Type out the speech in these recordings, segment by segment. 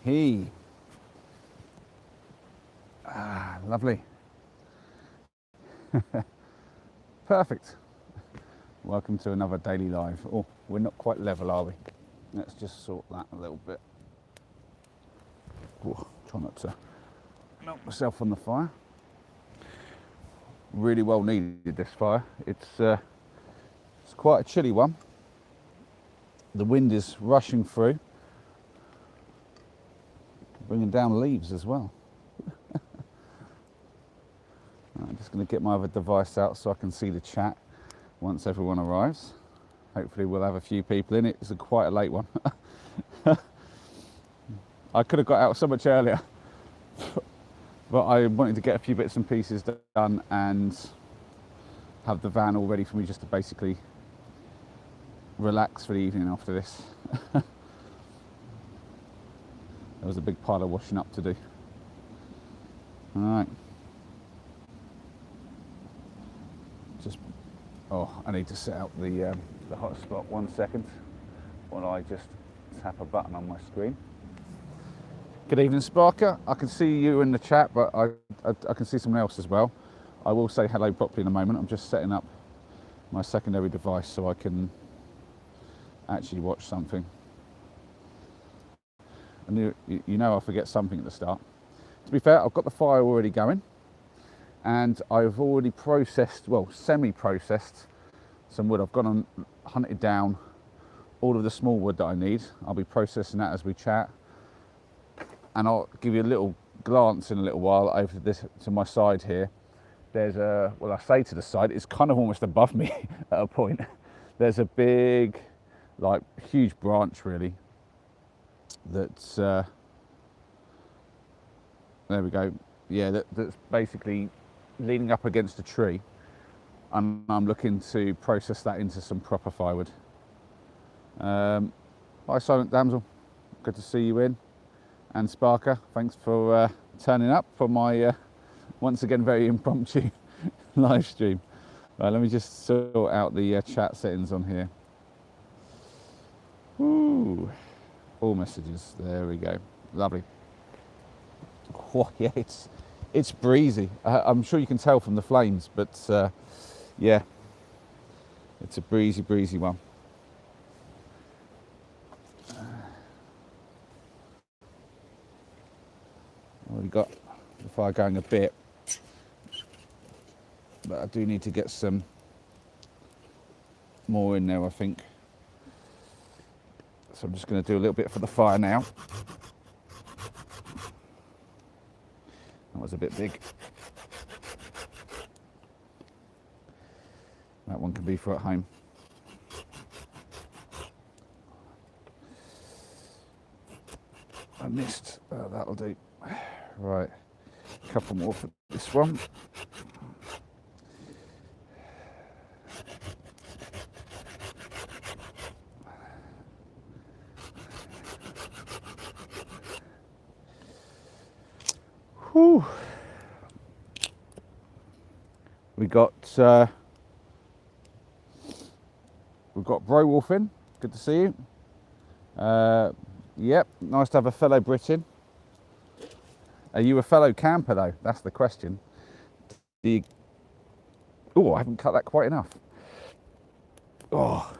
He. Ah, lovely. Perfect. Welcome to another daily live. Oh, we're not quite level, are we? Let's just sort that a little bit. Oh, try not to knock myself on the fire. Really well needed, this fire. It's quite a chilly one. The wind is rushing through, bringing down leaves as well. I'm just going to get my other device out so I can see the chat once everyone arrives. Hopefully we'll have a few people in it. It's quite a late one. I could have got out so much earlier, but I wanted to get a few bits and pieces done and have the van all ready for me just to basically relax for the evening after this. There was a big pile of washing up to do. All right. I need to set out the hotspot 1 second while I just tap a button on my screen. Good evening, Sparker. I can see you in the chat, but I can see someone else as well. I will say hello properly in a moment. I'm just setting up my secondary device so I can actually watch something. And you know I forget something at the start. To be fair, I've got the fire already going, and I've already processed, well, semi-processed some wood. I've gone and hunted down all of the small wood that I need. I'll be processing that as we chat, and I'll give you a little glance in a little while over this to my side here. There's a, well, I say to the side, it's kind of almost above me at a point. There's a big, like, huge branch really that's there we go. Yeah, that's basically leaning up against a tree, and I'm looking to process that into some proper firewood. Hi Silent Damsel, good to see you in. And Sparker, thanks for turning up for my once again very impromptu live stream. Right, let me just sort out the chat settings on here. Ooh, all messages, there we go, lovely. Oh, yeah, it's breezy. I'm sure you can tell from the flames, but yeah, it's a breezy one. Already got the fire going a bit, but I do need to get some more in there, I think. So I'm just going to do a little bit for the fire now. That was a bit big. That one can be for at home. I missed. That'll do. Right, a couple more for this one. Whew. We've got Bro Wolf in. Good to see you. Yep, nice to have a fellow Brit in. Are you a fellow camper though? That's the question. Oh, I haven't cut that quite enough. Oh,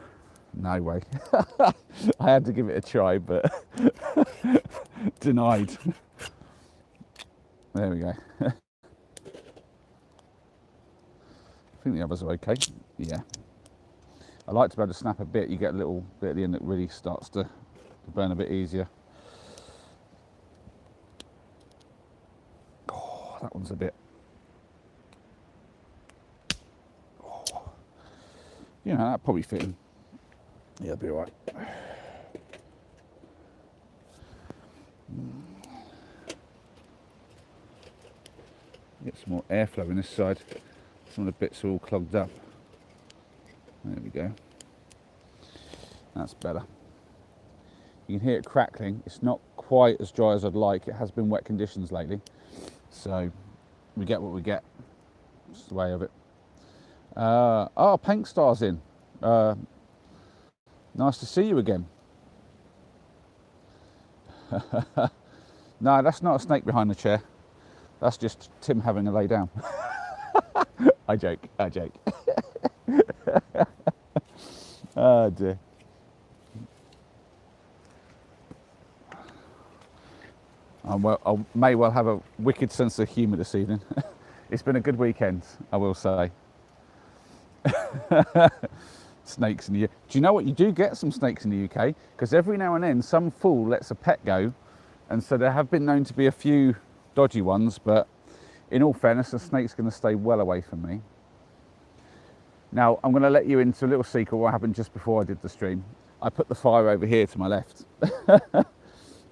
no way. I had to give it a try, but denied. There we go. I think the others are okay. Yeah. I like to be able to snap a bit. You get a little bit at the end that really starts to burn a bit easier. Oh, that one's a bit. Oh. You know, that probably fit in. Yeah, it'll be all right. Get some more airflow in this side. Some of the bits are all clogged up. There we go. That's better. You can hear it crackling. It's not quite as dry as I'd like. It has been wet conditions lately, so we get what we get. It's the way of it. Oh, Pink Star's in. Nice to see you again. No, that's not a snake behind the chair. That's just Tim having a lay down. I joke, I joke. Oh dear. I may well have a wicked sense of humour this evening. It's been a good weekend, I will say. Snakes in the UK. Do you know what? You do get some snakes in the UK, because every now and then some fool lets a pet go, and so there have been known to be a few dodgy ones, but in all fairness, the snake's going to stay well away from me. Now, I'm going to let you into a little secret what happened just before I did the stream. I put the fire over here to my left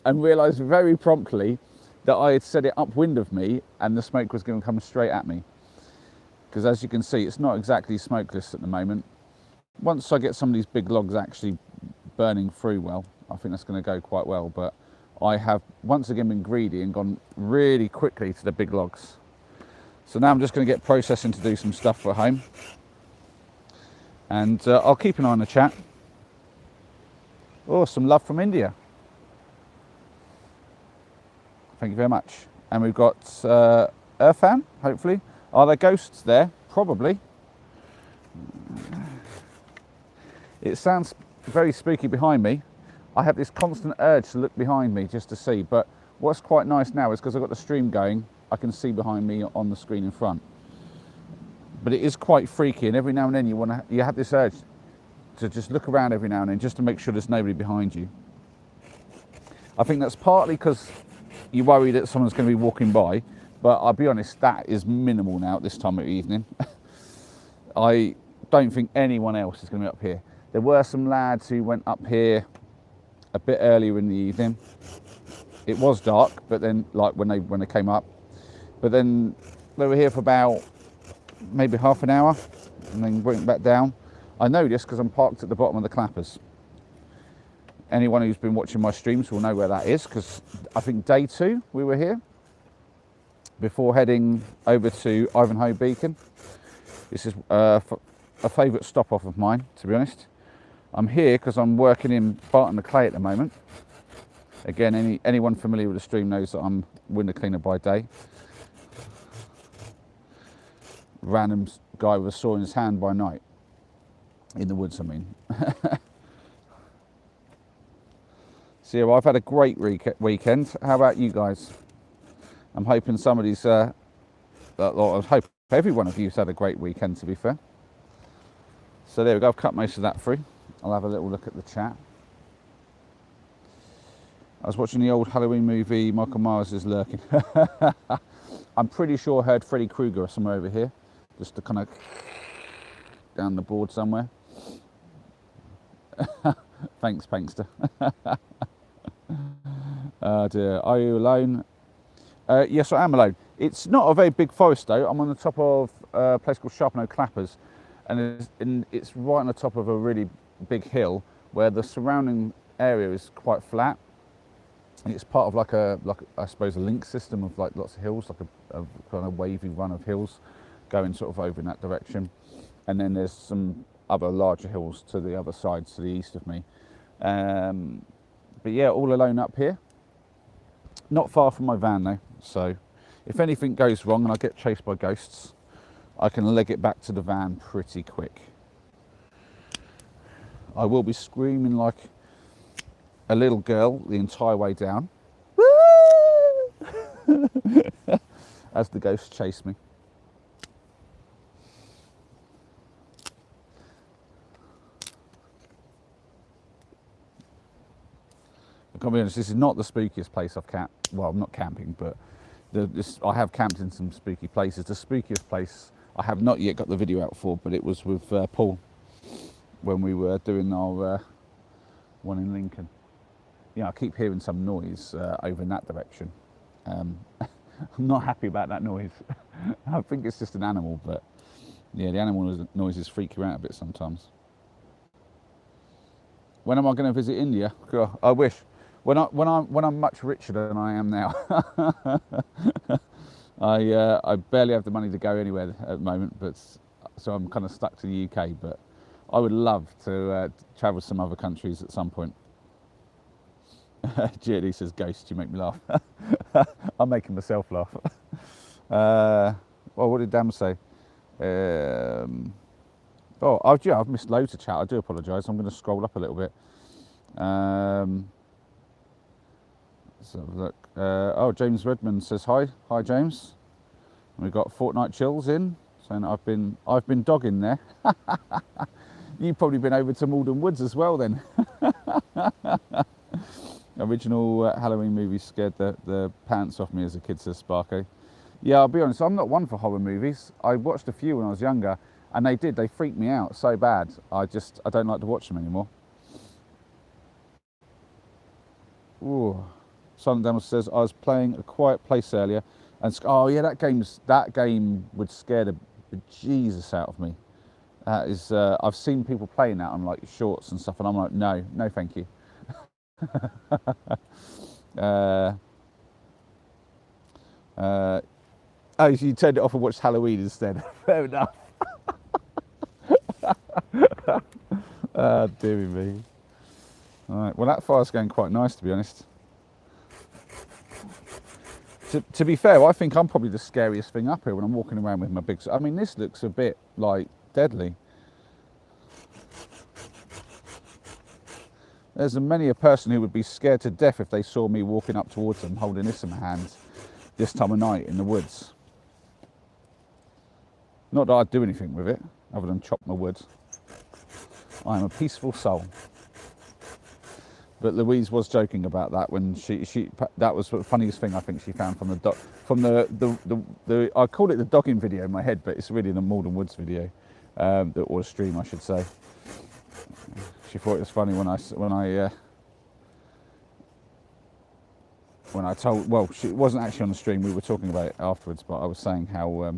and realised very promptly that I had set it upwind of me and the smoke was going to come straight at me. Because as you can see, it's not exactly smokeless at the moment. Once I get some of these big logs actually burning through well, I think that's going to go quite well. But I have once again been greedy and gone really quickly to the big logs. So now I'm just going to get processing to do some stuff for home. And I'll keep an eye on the chat. Oh, some love from India. Thank you very much. And we've got Irfan, hopefully. Are there ghosts there? Probably. It sounds very spooky behind me. I have this constant urge to look behind me just to see, but what's quite nice now is because I've got the stream going, I can see behind me on the screen in front. But it is quite freaky, and every now and then you have this urge to just look around every now and then just to make sure there's nobody behind you. I think that's partly because you worry that someone's going to be walking by, but I'll be honest, that is minimal now at this time of evening. I don't think anyone else is going to be up here. There were some lads who went up here a bit earlier in the evening. It was dark, but then like when they came up, but then they were here for about maybe half an hour and then went back down. I know this because I'm parked at the bottom of the clappers. Anyone who's been watching my streams will know where that is, because I think day 2 we were here before heading over to Ivanhoe Beacon. This is a favourite stop off of mine, to be honest. I'm here because I'm working in Barton the Clay at the moment. Again, anyone familiar with the stream knows that I'm window cleaner by day. Random guy with a saw in his hand by night. In the woods, I mean. So yeah, well, I've had a great weekend. How about you guys? I'm hoping somebody's, I hope every one of you's had a great weekend, to be fair. So there we go, I've cut most of that through. I'll have a little look at the chat. I was watching the old Halloween movie, Michael Myers is lurking. I'm pretty sure I heard Freddy Krueger somewhere over here. Just to kind of down the board somewhere. Thanks, Pankster. Oh dear, are you alone? Yes, I am alone. It's not a very big forest though. I'm on the top of a place called Sharpenoe Clappers, and it's right on the top of a really big hill where the surrounding area is quite flat. And it's part of like I suppose a link system of like lots of hills, like a kind of wavy run of hills going sort of over in that direction. And then there's some other larger hills to the other side, to the east of me. But yeah, all alone up here. Not far from my van though, so if anything goes wrong and I get chased by ghosts, I can leg it back to the van pretty quick. I will be screaming like a little girl the entire way down as the ghosts chase me. I can't be honest, this is not the spookiest place I've camped. Well, I'm not camping, but I have camped in some spooky places. The spookiest place I have not yet got the video out for, but it was with Paul when we were doing our one in Lincoln. Yeah, I keep hearing some noise over in that direction. I'm not happy about that noise. I think it's just an animal, but yeah, the animal noises freak you out a bit sometimes. When am I going to visit India? God, I wish. When I'm much richer than I am now. I barely have the money to go anywhere at the moment, but so I'm kind of stuck to the UK. But I would love to travel to some other countries at some point. GD says, "Ghost, you make me laugh." I'm making myself laugh. Well, what did Dan say? I've missed loads of chat. I do apologise. I'm going to scroll up a little bit. So look. James Redmond says hi. Hi, James. And we've got Fortnite Chills in saying I've been dogging there. You've probably been over to Malden Woods as well then. Original Halloween movie scared the pants off me as a kid, says Sparky. Yeah, I'll be honest, I'm not one for horror movies. I watched a few when I was younger, and they freaked me out so bad. I don't like to watch them anymore. Ooh. Silent Daniel says, I was playing A Quiet Place earlier, and that game would scare the bejesus out of me. That is, I've seen people playing that on like shorts and stuff, and I'm like, no, thank you. You turned it off and watched Halloween instead. Fair enough. Dearie me. All right. Well, that fire's going quite nice, to be honest. To be fair, I think I'm probably the scariest thing up here when I'm walking around with my big... I mean, this looks a bit, like, deadly. There's many a person who would be scared to death if they saw me walking up towards them holding this in my hands this time of night in the woods. Not that I'd do anything with it, other than chop my wood. I am a peaceful soul. But Louise was joking about that when that was the funniest thing I think she found from the I call it the dogging video in my head, but it's really the Malden Woods video, or stream I should say. She thought it was funny when I told, well, it wasn't actually on the stream, we were talking about it afterwards, but I was saying how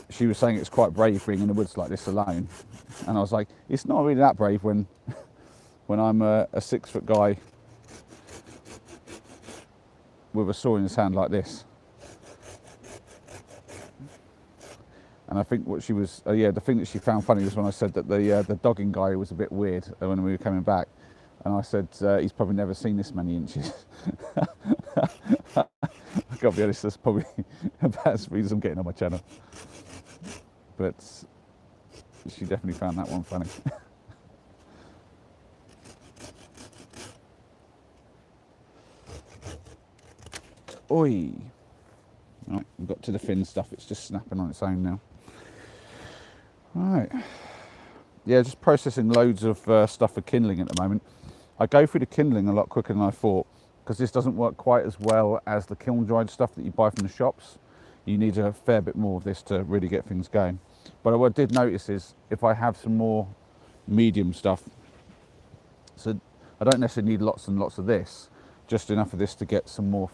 she was saying it's quite brave being in the woods like this alone, and I was like, it's not really that brave when I'm a 6 foot guy with a saw in his hand like this. And I think what she was, the thing that she found funny was when I said that the dogging guy was a bit weird when we were coming back, and I said he's probably never seen this many inches. I've got to be honest, that's probably about the reason I'm getting on my channel. But she definitely found that one funny. Oi! Right, we've got to the fin stuff, it's just snapping on its own now. Right. Yeah, just processing loads of stuff for kindling at the moment. I go through the kindling a lot quicker than I thought, because this doesn't work quite as well as the kiln dried stuff that you buy from the shops. You need a fair bit more of this to really get things going. But what I did notice is if I have some more medium stuff, so I don't necessarily need lots and lots of this, just enough of this to get some more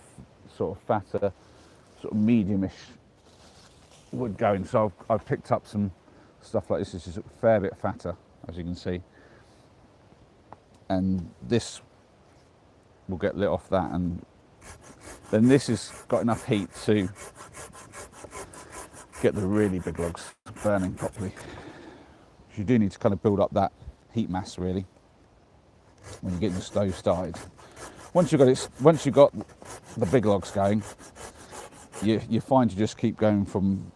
sort of fatter, sort of medium-ish wood going. So I've picked up some stuff like this. This is a fair bit fatter, as you can see, and this will get lit off that, and then this has got enough heat to get the really big logs burning properly. You do need to kind of build up that heat mass really when you're getting the stove started. Once you've got the big logs going, you find you just keep going from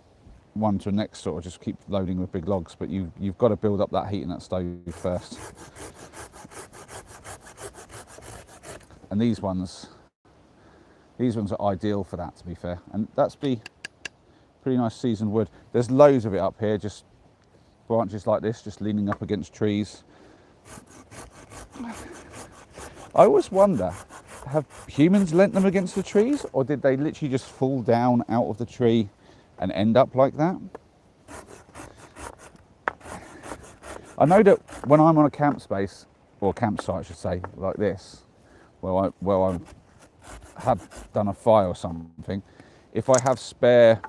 one to the next, sort of just keep loading with big logs, but you've got to build up that heat in that stove first. And these ones are ideal for that, to be fair. And that's pretty nice seasoned wood. There's loads of it up here, just branches like this, just leaning up against trees. I always wonder, have humans lent them against the trees, or did they literally just fall down out of the tree and end up like that? I know that when I'm on a camp space, or campsite I should say, like this, where I have done a fire or something, if I have spare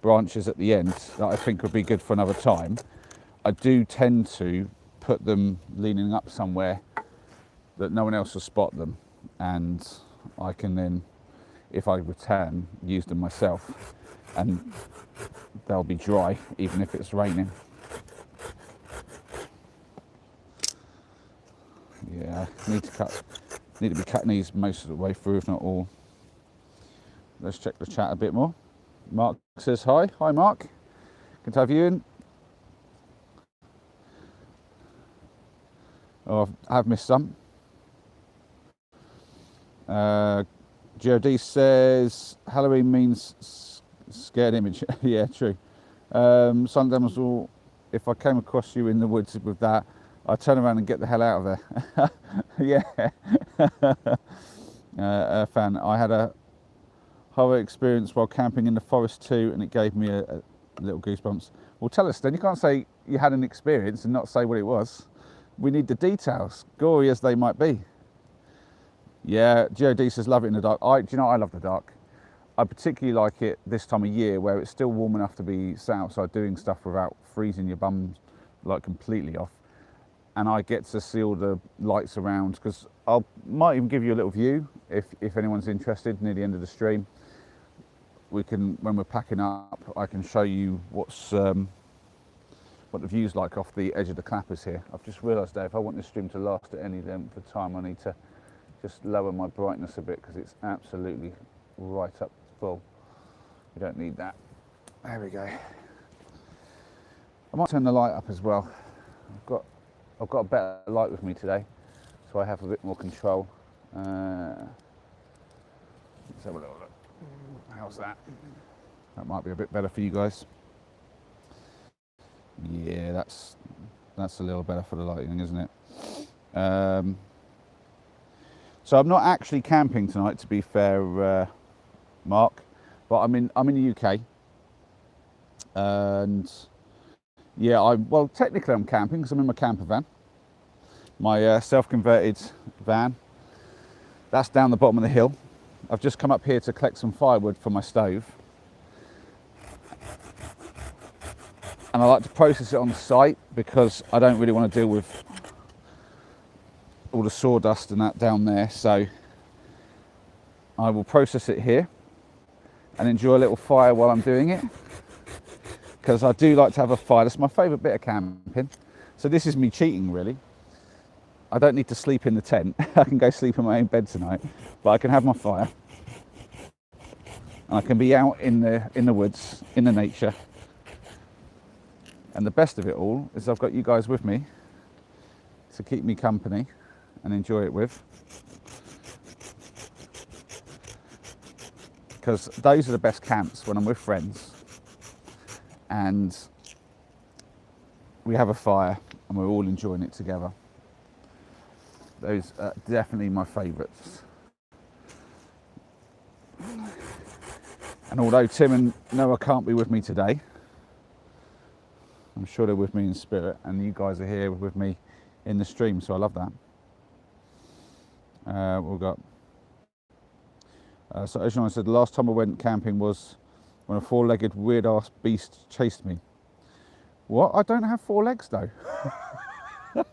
branches at the end that I think would be good for another time, I do tend to put them leaning up somewhere that no one else will spot them, and I can then, if I return, use them myself, and they'll be dry even if it's raining. Yeah, need to be cutting these most of the way through, if not all. Let's check the chat a bit more. Mark says hi. Hi, Mark. Good to have you in. Oh, I have missed some. GOD says Halloween means scared image. Yeah, true. Sometimes if I came across you in the woods with that, I'd turn around and get the hell out of there. Yeah. Fan. I had a horror experience while camping in the forest too, and it gave me a little goosebumps. Well, tell us then. You can't say you had an experience and not say what it was. We need the details, gory as they might be. Yeah, GOD says love it in the dark. Do you know, I love the dark. I particularly like it this time of year where it's still warm enough to be sat outside doing stuff without freezing your bum like completely off. And I get to see all the lights around, because I might even give you a little view if anyone's interested near the end of the stream. We can, when we're packing up, I can show you what the view's like off the edge of the clappers here. I've just realised that if I want this stream to last at any length of time, I need to just lower my brightness a bit, because it's absolutely right up full. You don't need that. There we go. I might turn the light up as well. I've got a better light with me today, so I have a bit more control. Let's have a little look. How's that? That might be a bit better for you guys. Yeah, that's a little better for the lighting, isn't it? So I'm not actually camping tonight, to be fair, Mark, but I'm in the UK, and yeah, well, technically I'm camping because I'm in my camper van, my self-converted van. That's down the bottom of the hill. I've just come up here to collect some firewood for my stove, and I like to process it on site because I don't really want to deal with all the sawdust and that down there. So I will process it here and enjoy a little fire while I'm doing it, because I do like to have a fire. That's my favourite bit of camping. So this is me cheating, really. I don't need to sleep in the tent. I can go sleep in my own bed tonight, but I can have my fire and I can be out in the woods, in the nature. And the best of it all is I've got you guys with me to keep me company and enjoy it with, because those are the best camps, when I'm with friends and we have a fire and we're all enjoying it together. Those are definitely my favourites. And although Tim and Noah can't be with me today, I'm sure they're with me in spirit, and you guys are here with me in the stream, so I love that. We've got so as I said, the last time I went camping was when a four-legged weird ass beast chased me. What? I don't have four legs though. No.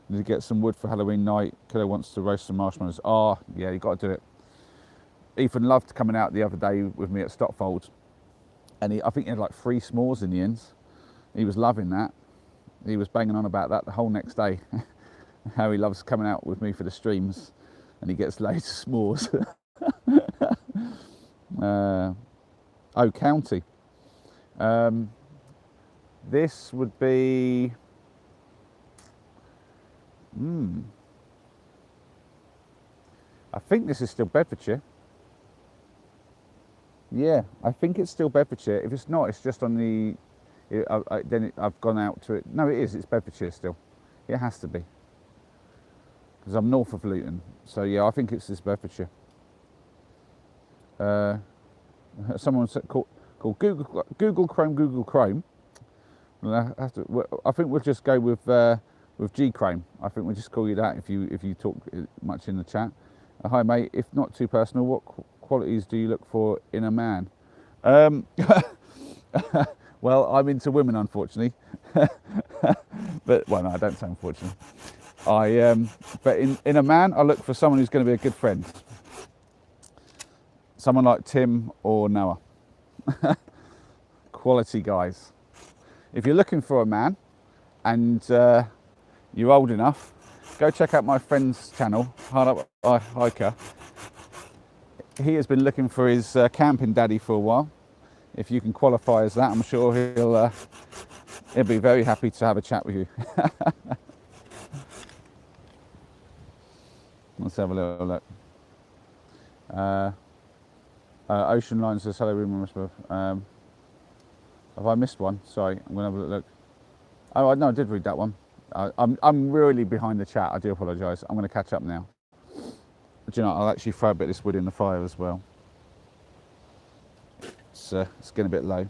Need to get some wood for Halloween night. Kiddo wants to roast some marshmallows. Oh yeah, you got to do it. Ethan loved coming out the other day with me at Stockfold, and I think he had like 3 s'mores in the end. He was loving that. He was banging on about that the whole next day. How he loves coming out with me for the streams, and he gets loads of s'mores. Oh, county. This would be. I think this is still Bedfordshire. Yeah, I think it's still Bedfordshire. If it's not, it's just on the. I've gone out to it. No, it is. It's Bedfordshire still. It has to be, because I'm north of Luton. So yeah, I think it's this Bedfordshire. Someone said called Google Chrome. I think we'll just go with G Chrome. I think we'll just call you that if you talk much in the chat. Hi mate. If not too personal, what qualities do you look for in a man? Well, I'm into women, unfortunately. But well, no, I don't say unfortunately. But in a man, I look for someone who's going to be a good friend. Someone like Tim or Noah. Quality guys. If you're looking for a man and you're old enough, go check out my friend's channel, Hard Up Hiker. He has been looking for his camping daddy for a while. If you can qualify as that, I'm sure he'll be very happy to have a chat with you. Let's have a little look. Ocean Line says, hello, Ruben. Have I missed one? Sorry, I'm going to have a little look. Oh, no, I did read that one. I'm really behind the chat. I do apologise. I'm going to catch up now. Do you know, I'll actually throw a bit of this wood in the fire as well. It's getting a bit low.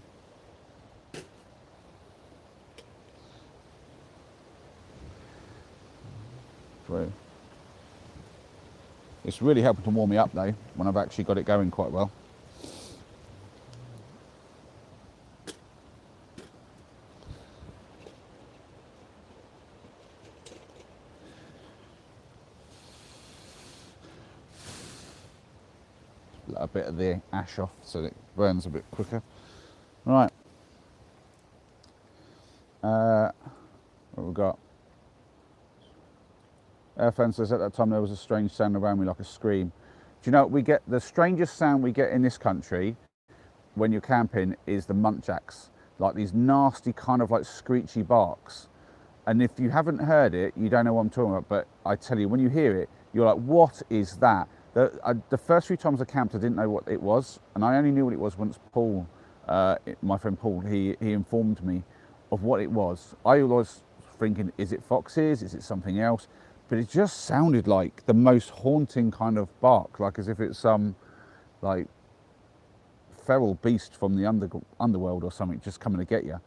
Through. It's really helping to warm me up though, when I've actually got it going quite well. Let a bit of the ash off so it burns a bit quicker. Right. What have we got? Airfan says, at that time there was a strange sound around me like a scream. Do you know, we get the strangest sound we get in this country when you're camping is the muntjacs, like these nasty kind of like screechy barks. And if you haven't heard it, you don't know what I'm talking about. But I tell you, when you hear it, you're like, what is that? The first few times I camped, I didn't know what it was, and I only knew what it was once Paul, my friend Paul, he informed me of what it was. I was thinking, is it foxes? Is it something else? But it just sounded like the most haunting kind of bark, like as if it's some like feral beast from the underworld or something just coming to get you.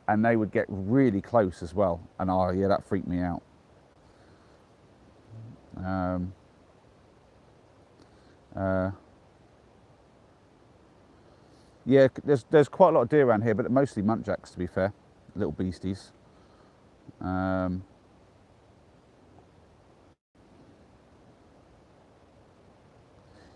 And they would get really close as well. And oh yeah, that freaked me out. Yeah, there's quite a lot of deer around here, but mostly muntjacs, to be fair, little beasties.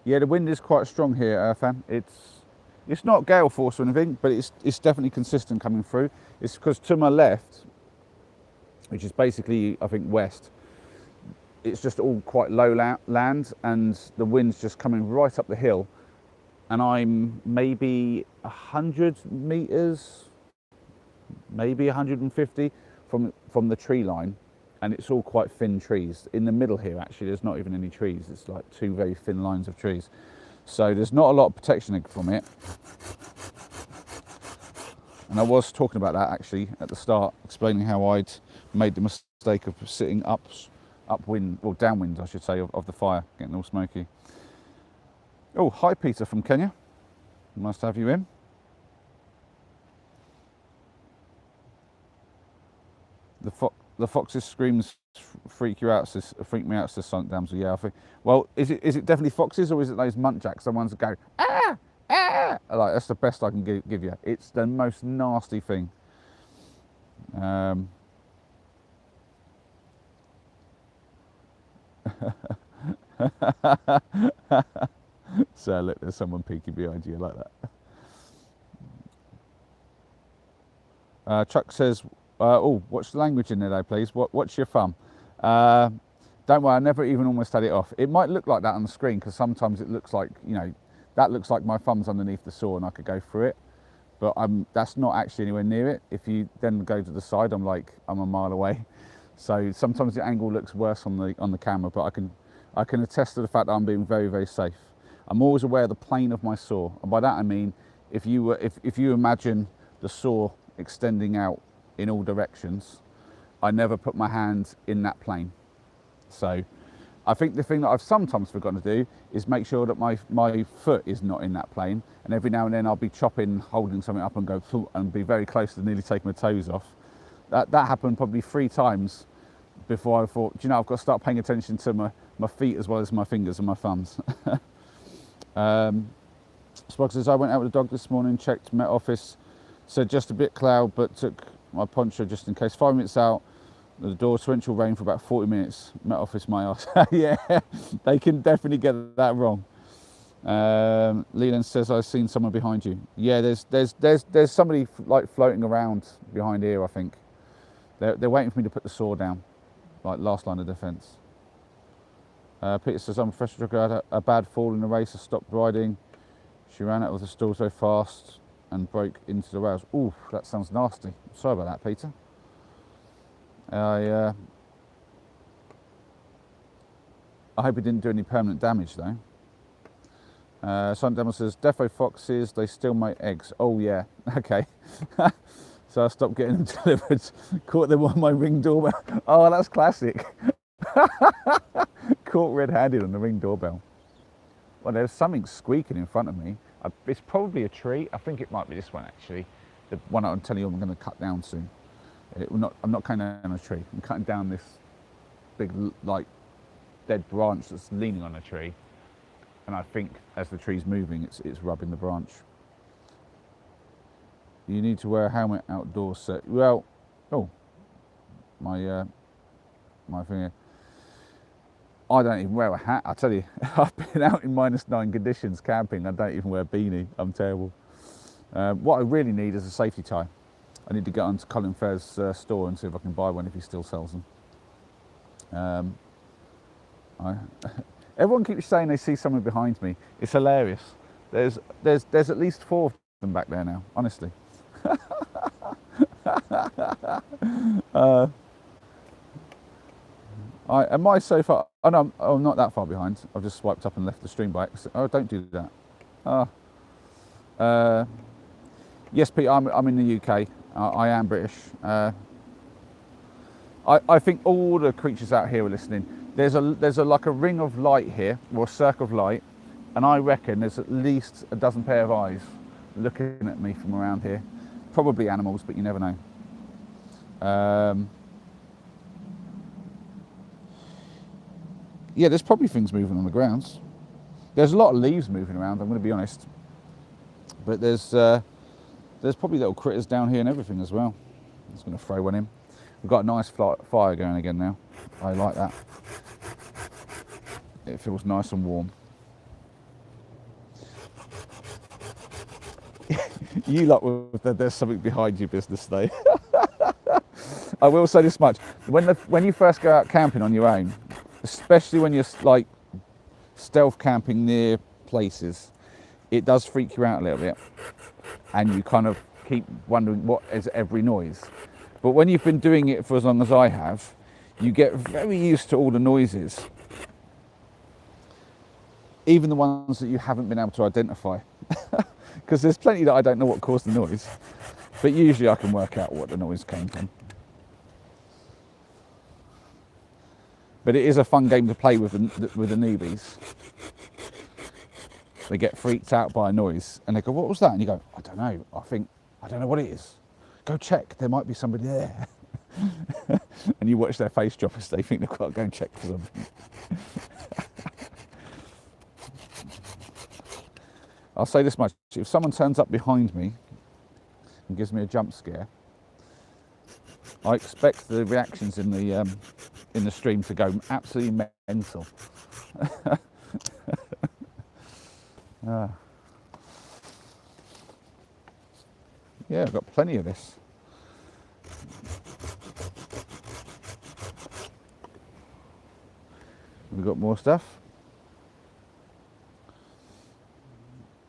Yeah, the wind is quite strong here, fam. It's not gale force or anything, but it's definitely consistent coming through. It's because to my left, which is basically, I think, west, it's just all quite low land, and the wind's just coming right up the hill. And I'm maybe 100 meters, maybe 150 from the tree line, and it's all quite thin trees. In the middle here, actually, there's not even any trees. It's like two very thin lines of trees. So there's not a lot of protection from it. And I was talking about that actually at the start, explaining how I'd made the mistake of sitting upwind, or downwind, I should say, of the fire, getting all smoky. Oh, hi Peter from Kenya. Nice to have you in. The fox's screams freak you out, freak me out, says Sonic Damsel. Yeah, I think. Well, is it definitely foxes, or is it those muntjacs, the ones that go ah ah? Like, that's the best I can give you. It's the most nasty thing. So look, there's someone peeking behind you like that. Chuck says, oh, watch the language in there though, please. What's your thumb? Don't worry, I never even almost had it off. It might look like that on the screen because sometimes it looks like, you know, that looks like my thumb's underneath the saw and I could go through it. But that's not actually anywhere near it. If you then go to the side, I'm a mile away. So sometimes the angle looks worse on the camera, but I can attest to the fact that I'm being very, very safe. I'm always aware of the plane of my saw, and by that I mean if you imagine the saw extending out in all directions, I never put my hand in that plane. So I think the thing that I've sometimes forgotten to do is make sure that my foot is not in that plane, and every now and then I'll be holding something up and go and be very close to nearly taking my toes off. That happened probably 3 times before I thought, do you know, I've got to start paying attention to my feet as well as my fingers and my thumbs. Spog says, I went out with the dog this morning, checked Met Office, said just a bit cloud, but took my poncho just in case. 5 minutes out the door, torrential rain for about 40 minutes. Met Office, my ass. Yeah, they can definitely get that wrong. Leland says, I've seen someone behind you. Yeah, there's somebody like floating around behind here, I think. They're waiting for me to put the saw down. like last line of defence. Peter says, I'm a professional driver, had a bad fall in the race, I stopped riding. She ran out of the stall so fast and broke into the rails. Ooh, that sounds nasty. Sorry about that, Peter. I hope it didn't do any permanent damage though. Silent Demo says, Defo foxes, they still make eggs. Oh yeah, okay. So I stopped getting them delivered. Caught them on my Ring doorbell. Oh, that's classic. Caught red-handed on the Ring doorbell. Well, there's something squeaking in front of me. It's probably a tree. I think it might be this one actually. The one I'm telling you I'm going to cut down soon. I'm not cutting down a tree. I'm cutting down this big, like, dead branch that's leaning on a tree. And I think as the tree's moving, it's rubbing the branch. You need to wear a helmet outdoors. So, well, oh, my finger. I don't even wear a hat. I tell you, I've been out in -9 conditions camping. I don't even wear a beanie. I'm terrible. What I really need is a safety tie. I need to get onto Colin Fair's store and see if I can buy one if he still sells them. Everyone keeps saying they see someone behind me. It's hilarious. There's at least 4 of them back there now, honestly. Am I so far? Oh no, I'm not that far behind. I've just swiped up and left the stream by accident. Oh, don't do that. Yes, Pete, I'm in the UK. I am British. I think all the creatures out here are listening. There's like a ring of light here, or a circle of light, and I reckon there's at least a dozen pair of eyes looking at me from around here. Probably animals, but you never know. Yeah, there's probably things moving on the grounds. There's a lot of leaves moving around, I'm going to be honest. But there's probably little critters down here and everything as well. I'm just going to throw one in. We've got a nice fire going again now. I like that. It feels nice and warm. You lot with there's something behind you business though. I will say this much. When you first go out camping on your own, especially when you're like stealth camping near places, it does freak you out a little bit. And you kind of keep wondering what is every noise. But when you've been doing it for as long as I have, you get very used to all the noises. Even the ones that you haven't been able to identify. Because there's plenty that I don't know what caused the noise. But usually I can work out what the noise came from. But it is a fun game to play with the newbies. They get freaked out by a noise and they go, what was that? And you go, I don't know. I don't know what it is. Go check, there might be somebody there. And you watch their face drop as they think they've got to go and check for something. I'll say this much, if someone turns up behind me and gives me a jump scare, I expect the reactions in the stream to go absolutely mental. Yeah, I've got plenty of this. We've got more stuff.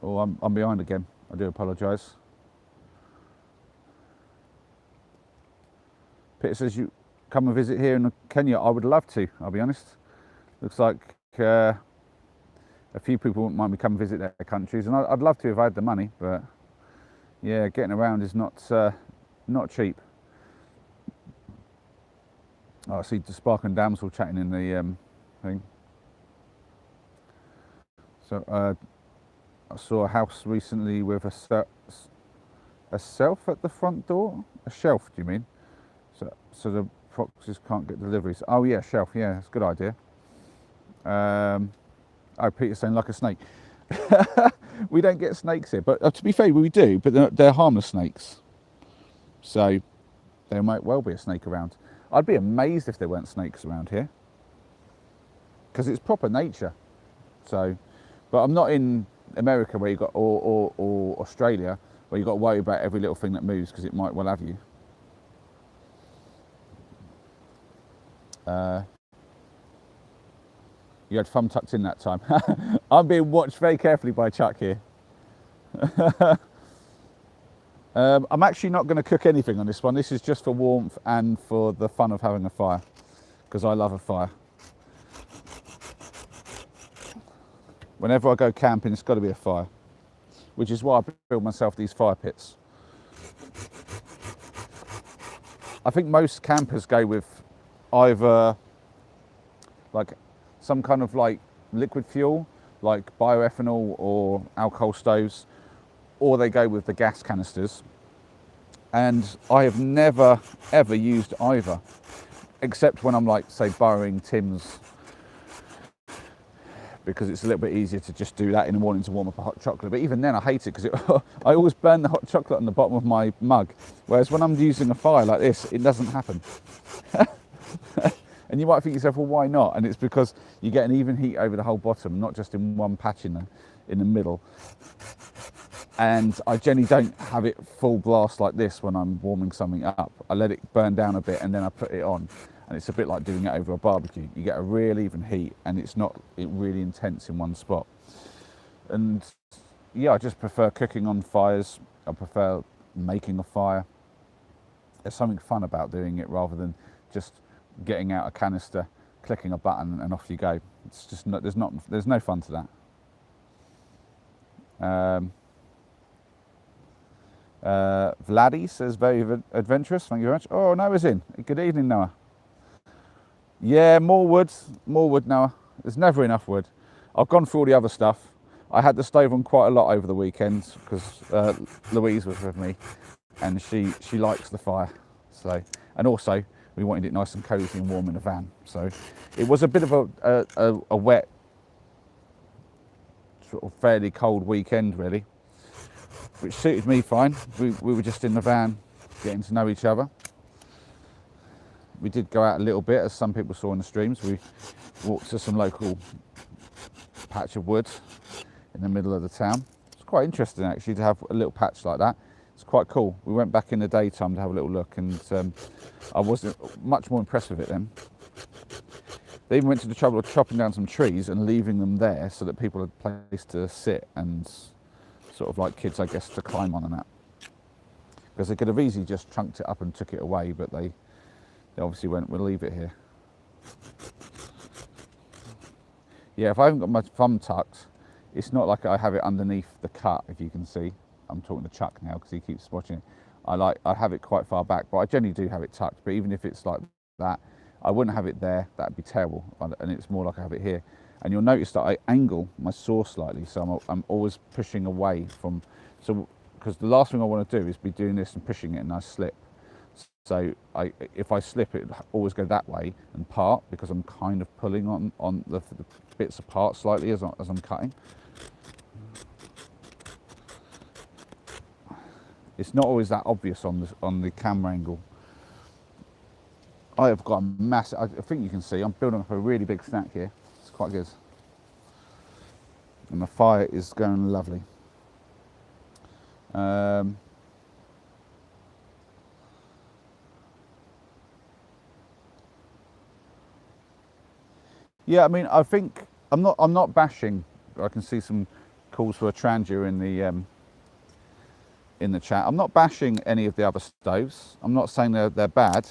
Oh, I'm behind again. I do apologise. Peter says you come and visit here in Kenya. I would love to, I'll be honest. Looks like a few people wouldn't mind me come visit their countries, and I'd love to if I had the money, but yeah, getting around is not cheap. Oh, I see the Spark and Damsel chatting in the thing. So I saw a house recently with a shelf at the front door. A shelf, do you mean? So the foxes can't get deliveries. Oh yeah, shelf. Yeah, that's a good idea. Oh, Peter's saying like a snake. We don't get snakes here, but to be fair, we do, but they're harmless snakes. So there might well be a snake around. I'd be amazed if there weren't snakes around here, because it's proper nature. So, but I'm not in America where you got or Australia where you got to worry about every little thing that moves because it might well have you. You had thumb tucked in that time. I'm being watched very carefully by Chuck here. I'm actually not going to cook anything on this one. This is just for warmth and for the fun of having a fire, because I love a fire. Whenever I go camping, it's got to be a fire, which is why I build myself these fire pits. I think most campers go with either like some kind of like liquid fuel, like bioethanol or alcohol stoves, or they go with the gas canisters. And I have never ever used either, except when I'm like, say, burrowing Tim's, because it's a little bit easier to just do that in the morning to warm up a hot chocolate. But even then I hate it, because I always burn the hot chocolate on the bottom of my mug, whereas when I'm using a fire like this, it doesn't happen. And you might think to yourself, well, why not? And it's because you get an even heat over the whole bottom, not just in one patch in the middle. And I generally don't have it full blast like this when I'm warming something up. I let it burn down a bit and then I put it on. And it's a bit like doing it over a barbecue. You get a real even heat and it's not really intense in one spot. And yeah, I just prefer cooking on fires. I prefer making a fire. There's something fun about doing it rather than just getting out a canister, clicking a button and off you go. It's just not, there's no fun to that. Vladdy says very adventurous. Thank you very much. Oh, Noah's in. Good evening, Noah. Yeah, more wood, Noah. There's never enough wood. I've gone through all the other stuff. I had the stove on quite a lot over the weekend because Louise was with me, and she likes the fire. So, and also we wanted it nice and cosy and warm in the van. So it was a bit of a wet, sort of fairly cold weekend really, which suited me fine. We were just in the van getting to know each other. We did go out a little bit, as some people saw in the streams. We walked to some local patch of wood in the middle of the town. It's quite interesting actually to have a little patch like that. It's quite cool. We went back in the daytime to have a little look, and I wasn't much more impressed with it then. They even went to the trouble of chopping down some trees and leaving them there so that people had a place to sit and sort of like kids, I guess, to climb on and that. Because they could have easily just chunked it up and took it away, but they obviously went, we'll leave it here. Yeah, if I haven't got my thumb tucked, it's not like I have it underneath the cut, if you can see. I'm talking to Chuck now because he keeps watching it. I have it quite far back, but I generally do have it tucked. But even if it's like that, I wouldn't have it there. That'd be terrible. And it's more like I have it here. And you'll notice that I angle my saw slightly, so I'm always pushing away from. So because the last thing I want to do is be doing this and pushing it, and I slip. So if I slip, it always go that way and part, because I'm kind of pulling on the bits apart slightly as I'm cutting. It's not always that obvious on the camera angle. I have got a massive, I think you can see, I'm building up a really big stack here. It's quite good. And the fire is going lovely. Yeah, I mean, I think I'm not bashing. I can see some calls for a Trangia in the chat. I'm not bashing any of the other stoves. I'm not saying they're bad.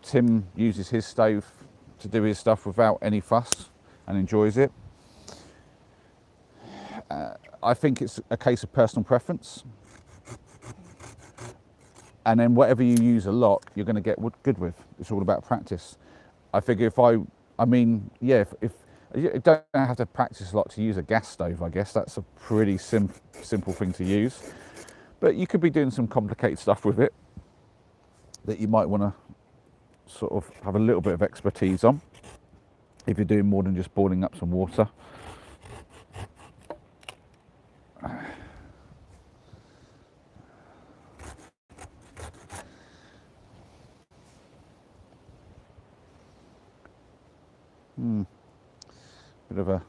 Tim uses his stove to do his stuff without any fuss and enjoys it. I think it's a case of personal preference. And then whatever you use a lot, you're going to get good with. It's all about practice. I figure if you don't have to practice a lot to use a gas stove, I guess. That's a pretty simple thing to use. But you could be doing some complicated stuff with it that you might want to sort of have a little bit of expertise on, if you're doing more than just boiling up some water. Bit of a, I'm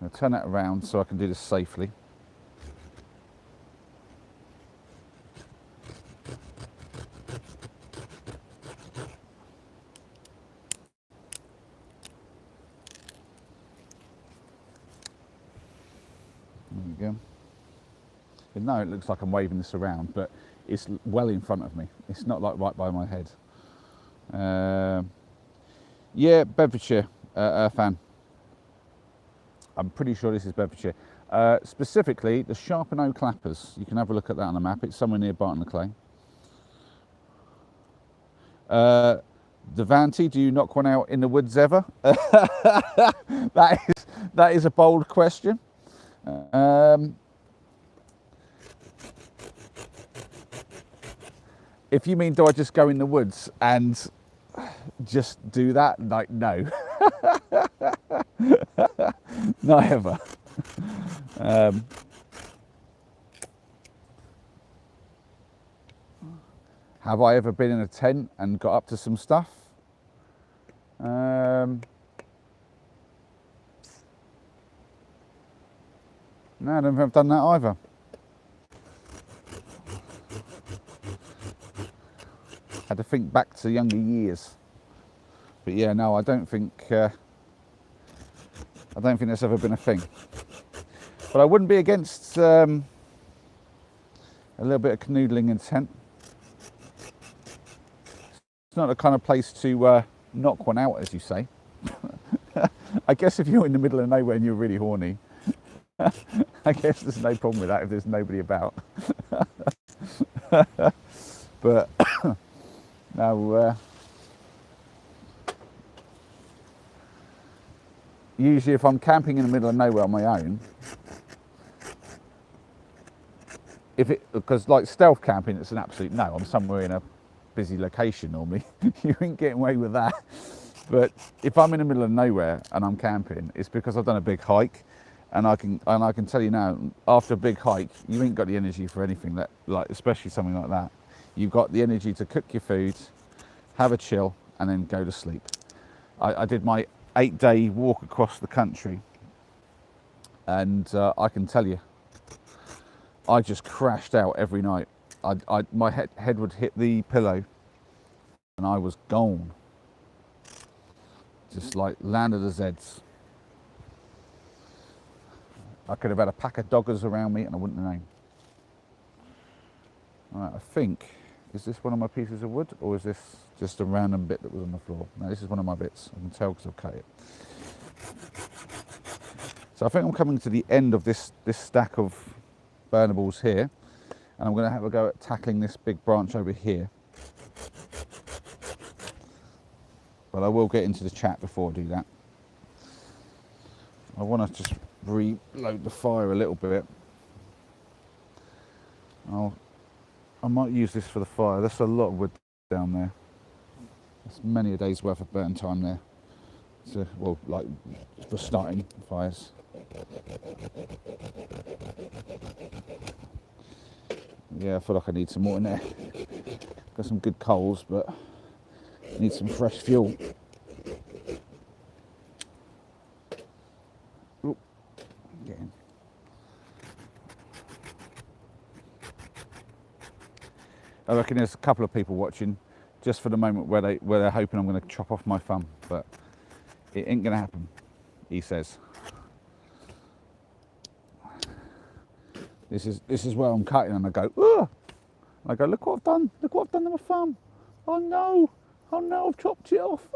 going to turn that around so I can do this safely. go. No, it looks like I'm waving this around, but it's well in front of me. It's not like right by my head. Yeah, Bedfordshire fan. I'm pretty sure this is Bedfordshire. Specifically, the Sharpenow Clappers. You can have a look at that on the map. It's somewhere near Barton le Clay. Devanti, do you knock one out in the woods ever? that is a bold question. If you mean, do I just go in the woods and just do that? Like, no. Not ever. Have I ever been in a tent and got up to some stuff? No, I don't think I've done that either. Had to think back to younger years. But yeah, no, I don't think that's ever been a thing. But I wouldn't be against a little bit of canoodling in a tent. It's not the kind of place to knock one out, as you say. I guess if you're in the middle of nowhere and you're really horny, I guess there's no problem with that if there's nobody about. But no, usually if I'm camping in the middle of nowhere on my own, because like stealth camping, it's an absolute no. I'm somewhere in a busy location normally. You ain't getting away with that. But if I'm in the middle of nowhere and I'm camping, it's because I've done a big hike, and I can tell you now, after a big hike, you ain't got the energy for anything that, like, especially something like that. You've got the energy to cook your food, have a chill, and then go to sleep. I did my 8-day walk across the country, and I can tell you, I just crashed out every night. My head would hit the pillow, and I was gone. Just like land of the Zeds. I could have had a pack of doggers around me, and I wouldn't have known. All right, I think, is this one of my pieces of wood, or is this just a random bit that was on the floor? No, this is one of my bits. I can tell because I've cut it. So I think I'm coming to the end of this stack of burnables here, and I'm going to have a go at tackling this big branch over here. But I will get into the chat before I do that. I want to just reload the fire a little bit. I might use this for the fire. There's a lot of wood down there. That's many a day's worth of burn time there. So, well, like for starting fires. Yeah, I feel like I need some more in there. Got some good coals, but I need some fresh fuel. Ooh, get in. I reckon there's a couple of people watching just for the moment where they're hoping I'm going to chop off my thumb, but it ain't going to happen, he says. This is where I'm cutting, and I go, ugh! And I go, look what I've done! Look what I've done to my thumb! Oh no! Oh no! I've chopped it off!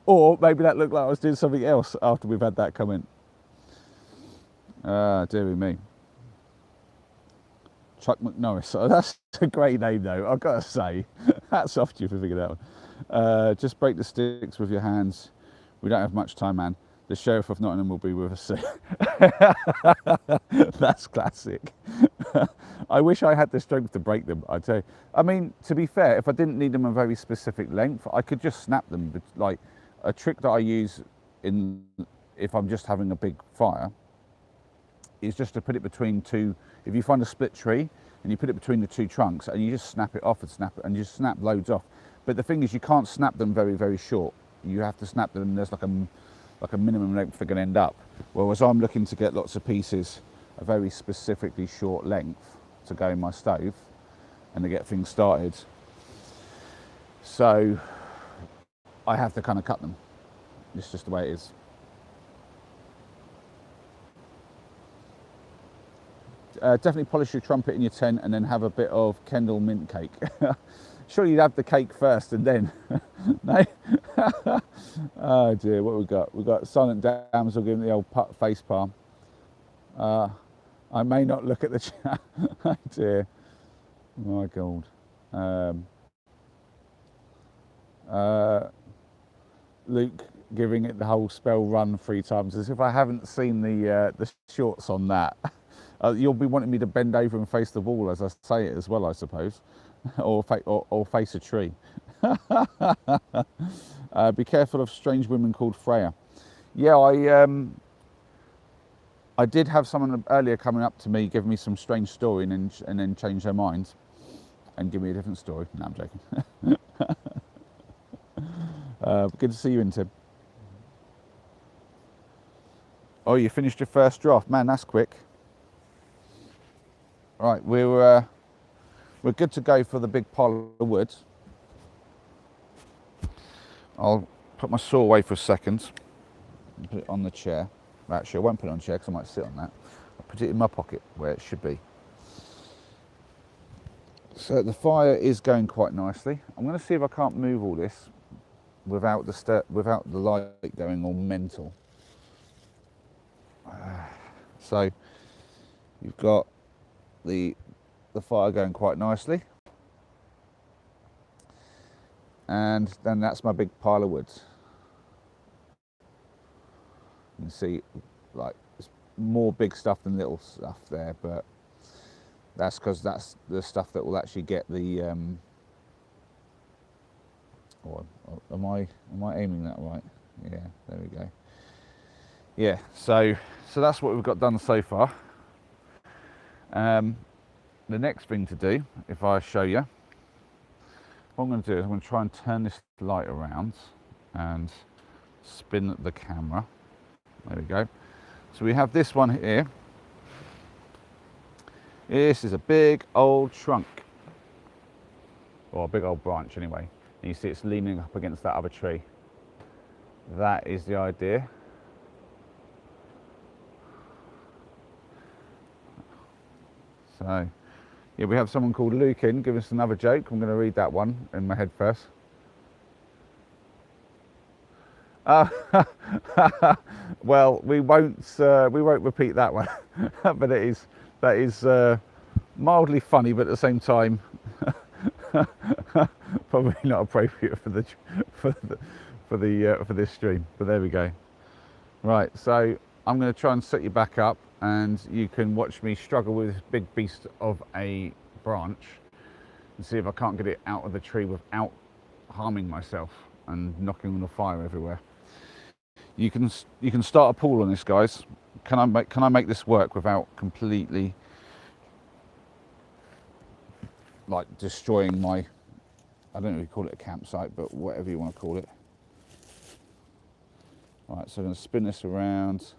Or maybe that looked like I was doing something else after we've had that comment. Dearie me. Chuck McNorris. Oh, that's a great name though, I've got to say. Hats off to you for figuring that out. Just break the sticks with your hands. We don't have much time, man. The Sheriff of Nottingham will be with us soon. That's classic. I wish I had the strength to break them, I tell you. I mean, to be fair, if I didn't need them a very specific length, I could just snap them. But like a trick that I use if I'm just having a big fire is just to put it between two. If you find a split tree and you put it between the two trunks and you just snap it off and you snap loads off. But the thing is, you can't snap them very, very short. You have to snap them. There's like a minimum length they're going to end up. Whereas I'm looking to get lots of pieces a very specifically short length to go in my stove and to get things started. So I have to kind of cut them. It's just the way it is. definitely polish your trumpet in your tent and then have a bit of Kendal mint cake. Sure, you'd have the cake first and then. No? Oh dear, what we got? We've got Silent Damsel giving the old face palm. I may not look at the chat. Oh dear. My God. Luke giving it the whole spell run 3 times, as if I haven't seen the shorts on that. You'll be wanting me to bend over and face the wall as I say it as well, I suppose, or face a tree. Be careful of strange women called Freya. Yeah, I did have someone earlier coming up to me, giving me some strange story, and then change their mind and give me a different story. No, I'm joking. Good to see you in, Tim. Oh, you finished your first draft, man. That's quick. Right, we're good to go for the big pile of wood. I'll put my saw away for a second and put it on the chair. Actually, I won't put it on the chair because I might sit on that. I'll put it in my pocket where it should be. So the fire is going quite nicely. I'm going to see if I can't move all this without the light going all mental. So you've got the fire going quite nicely, and then that's my big pile of wood. You can see, like, there's more big stuff than little stuff there, but that's because that's the stuff that will actually get the am I aiming that right? Yeah, there we go. Yeah, so that's what we've got done so far. The next thing to do, if I show you, what I'm going to do is I'm going to try and turn this light around and spin the camera. There we go. So we have this one here. This is a big old trunk, or a big old branch anyway. And you see it's leaning up against that other tree. That is the idea. So, yeah, we have someone called Luke in, give us another joke. I'm going to read that one in my head first. Well, we won't repeat that one, but that is mildly funny, but at the same time, probably not appropriate for this stream. But there we go. Right, so I'm going to try and set you back up, and you can watch me struggle with this big beast of a branch and see if I can't get it out of the tree without harming myself and knocking on the fire everywhere. You can start a pool on this, guys. Can I make this work without completely, like, destroying my, I don't know if you call it a campsite, but whatever you want to call it. Right, so I'm going to spin this around,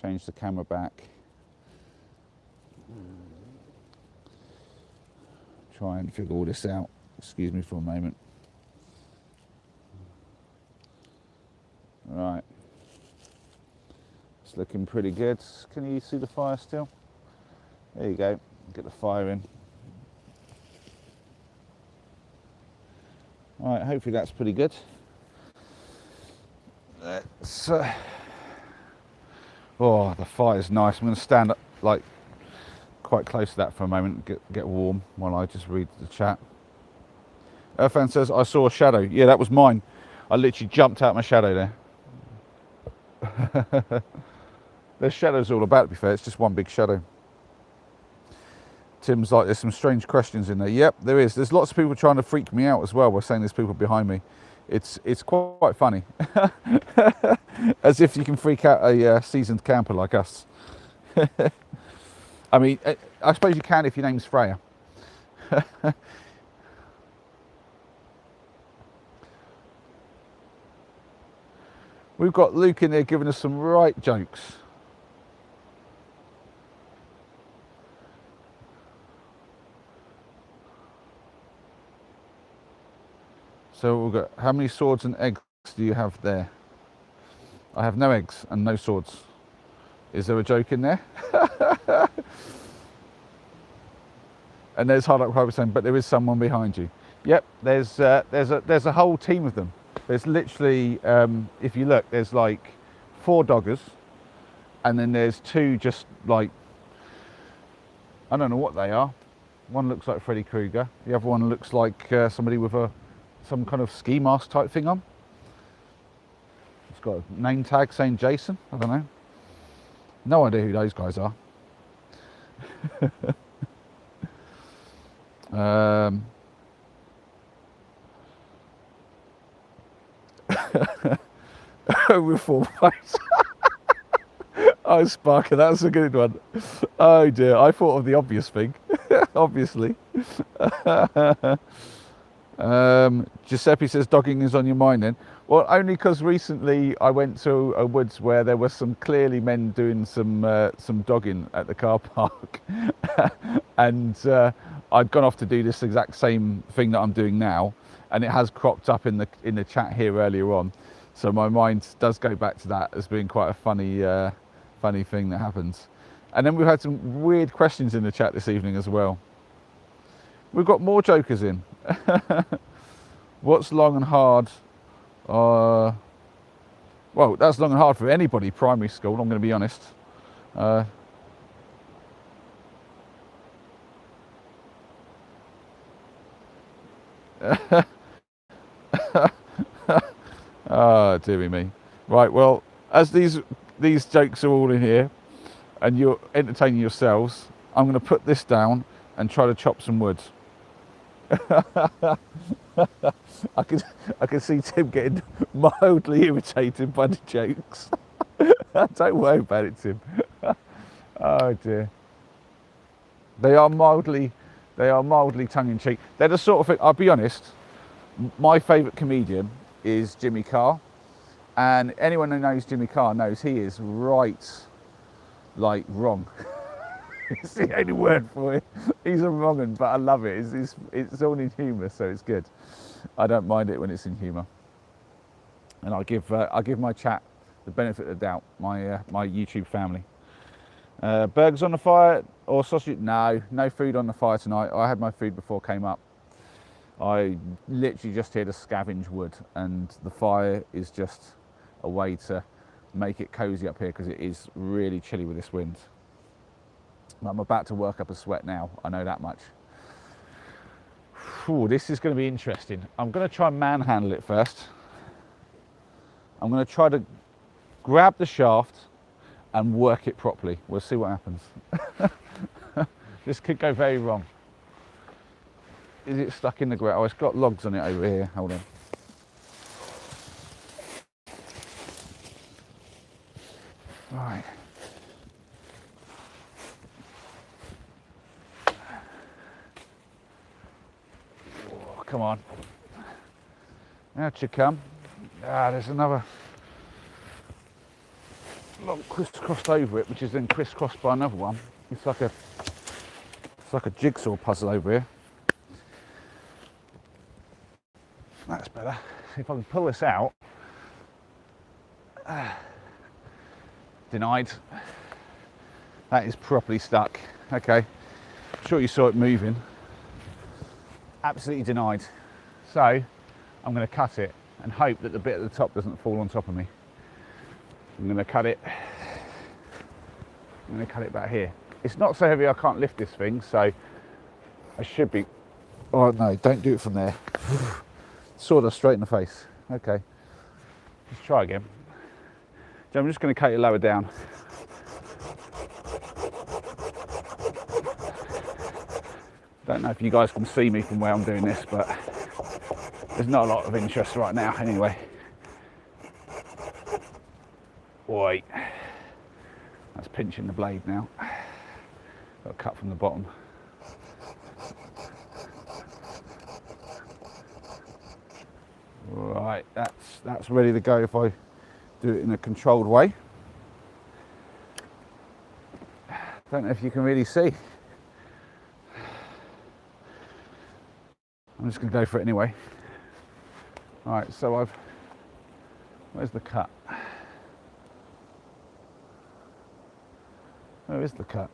change the camera back, try and figure all this out. Excuse me for a moment. Right, it's looking pretty good. Can you see the fire still? There you go, get the fire in. Right, hopefully that's pretty good. Oh, the fire's nice. I'm going to stand up, like, quite close to that for a moment, get warm while I just read the chat. Earthman says, I saw a shadow. Yeah, that was mine. I literally jumped out my shadow there. There's shadows all about, to be fair. It's just one big shadow. Tim's like, there's some strange questions in there. Yep, there is. There's lots of people trying to freak me out as well by saying there's people behind me. It's quite funny. As if you can freak out a seasoned camper like us. I mean, I suppose you can if your name's Freya. We've got Luke in there giving us some right jokes. So we've got, how many swords and eggs do you have there? I have no eggs and no swords. Is there a joke in there? And there's Hard Luck Private saying, but there is someone behind you. Yep, there's a whole team of them. There's literally, if you look, there's like 4 doggers, and then there's 2 just like, I don't know what they are. One looks like Freddy Krueger. The other one looks like somebody with some kind of ski mask type thing on. It's got a name tag saying Jason. I don't know. No idea who those guys are. With 4 plates. Oh, Sparker, that's a good one. Oh dear, I thought of the obvious thing. Obviously. Giuseppe says dogging is on your mind then. Well, only because recently I went to a woods where there were some clearly men doing some dogging at the car park. And I'd gone off to do this exact same thing that I'm doing now, and it has cropped up in the chat here earlier on. So my mind does go back to that as being quite a funny thing that happens. And then we've had some weird questions in the chat this evening as well. We've got more jokers in. What's long and hard? Well, that's long and hard for anybody primary school, I'm going to be honest. Oh, dearie me. Right, well, as these jokes are all in here and you're entertaining yourselves, I'm going to put this down and try to chop some wood. I can see Tim getting mildly irritated by the jokes. Don't worry about it, Tim. Oh dear. They are mildly tongue-in-cheek. They're the sort of thing, I'll be honest, my favourite comedian is Jimmy Carr. And anyone who knows Jimmy Carr knows he is right, like, wrong. It's the only word for it. He's a wrong un, but I love it. It's all in humour, so it's good. I don't mind it when it's in humour. And I give my chat the benefit of the doubt. My YouTube family. Burgers on the fire or sausage? No food on the fire tonight. I had my food before I came up. I literally just here to scavenge wood, and the fire is just a way to make it cosy up here because it is really chilly with this wind. I'm about to work up a sweat now, I know that much. Ooh, this is going to be interesting. I'm going to try and manhandle it first. I'm going to try to grab the shaft and work it properly. We'll see what happens. This could go very wrong. Is it stuck in the ground? Oh, it's got logs on it over here. Hold on. Right. Oh, come on. Out you come. There's another log crisscrossed over it, which is then crisscrossed by another one. It's like a jigsaw puzzle over here. That's better. See if I can pull this out. Denied. That is properly stuck. Okay. I'm sure you saw it moving. Absolutely denied. So I'm going to cut it and hope that the bit at the top doesn't fall on top of me. I'm going to cut it. I'm going to cut it back here. It's not so heavy I can't lift this thing, so I should be. Oh no, don't do it from there. Sawdust straight in the face. Okay. Let's try again. So I'm just going to cut it lower down. Don't know if you guys can see me from where I'm doing this, but there's not a lot of interest right now anyway. Wait. That's pinching the blade now. Got to cut from the bottom. Right, that's ready to go if I do it in a controlled way. Don't know if you can really see. I'm just going to go for it anyway. Alright, so where's the cut? Where is the cut?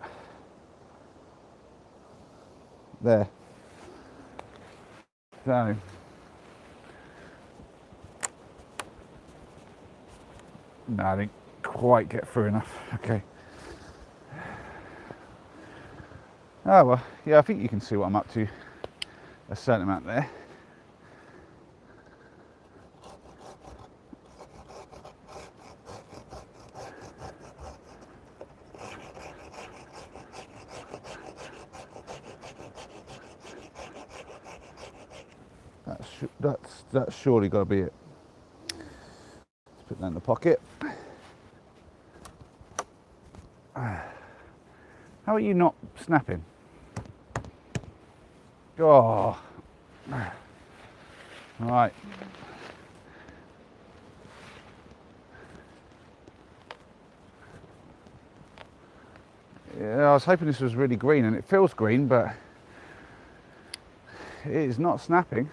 there. So no, I didn't quite get through enough. Okay. Oh well, yeah, I think you can see what I'm up to a certain amount there. That's surely got to be it. Let's put that in the pocket. How are you not snapping? Oh, right. Yeah, I was hoping this was really green, and it feels green, but it is not snapping.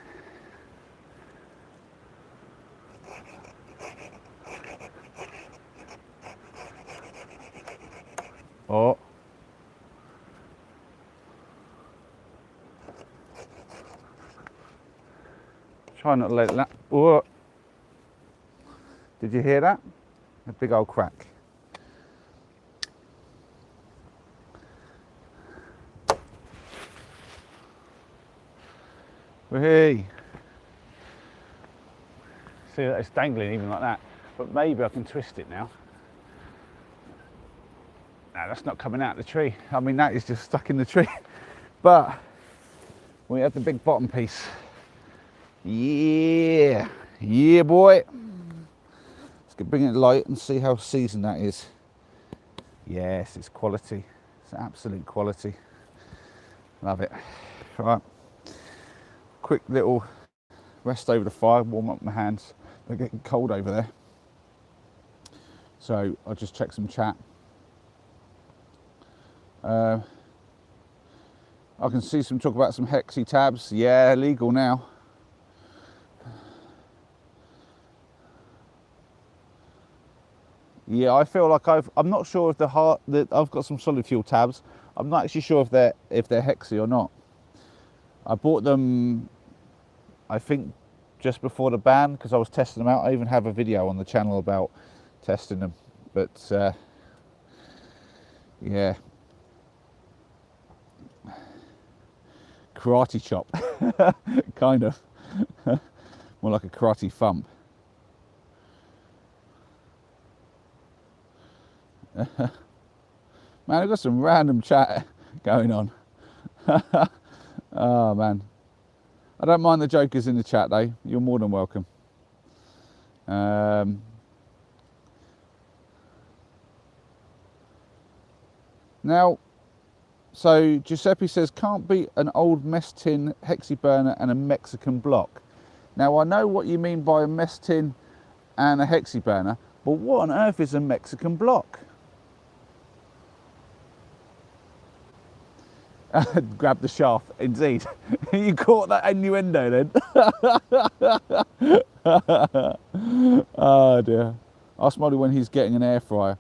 Oh. Try not to let that. Oh. Did you hear that? A big old crack. Hey. See, it's dangling even like that. But maybe I can twist it now. No, that's not coming out of the tree. I mean, that is just stuck in the tree. But we have the big bottom piece. Yeah, yeah, boy. Let's bring it to light and see how seasoned that is. Yes, it's quality. It's absolute quality. Love it. Right. Quick little rest over the fire, warm up my hands. They're getting cold over there. So I'll just check some chat. I can see some talk about some hexy tabs. Yeah, legal now. Yeah, I feel like I'm not sure if I've got some solid fuel tabs. I'm not actually sure if they're hexy or not. I bought them, I think, just before the ban because I was testing them out. I even have a video on the channel about testing them. But yeah, karate chop, kind of, more like a karate thump. Man, I've got some random chat going on. Oh man, I don't mind the jokers in the chat though. You're more than welcome. Now, so Giuseppe says can't beat an old mess tin hexi burner and a Mexican block. Now I know what you mean by a mess tin and a hexi burner, but what on earth is a Mexican block? Grab the shaft, indeed. You caught that innuendo then. Oh dear. Ask Molly when he's getting an air fryer.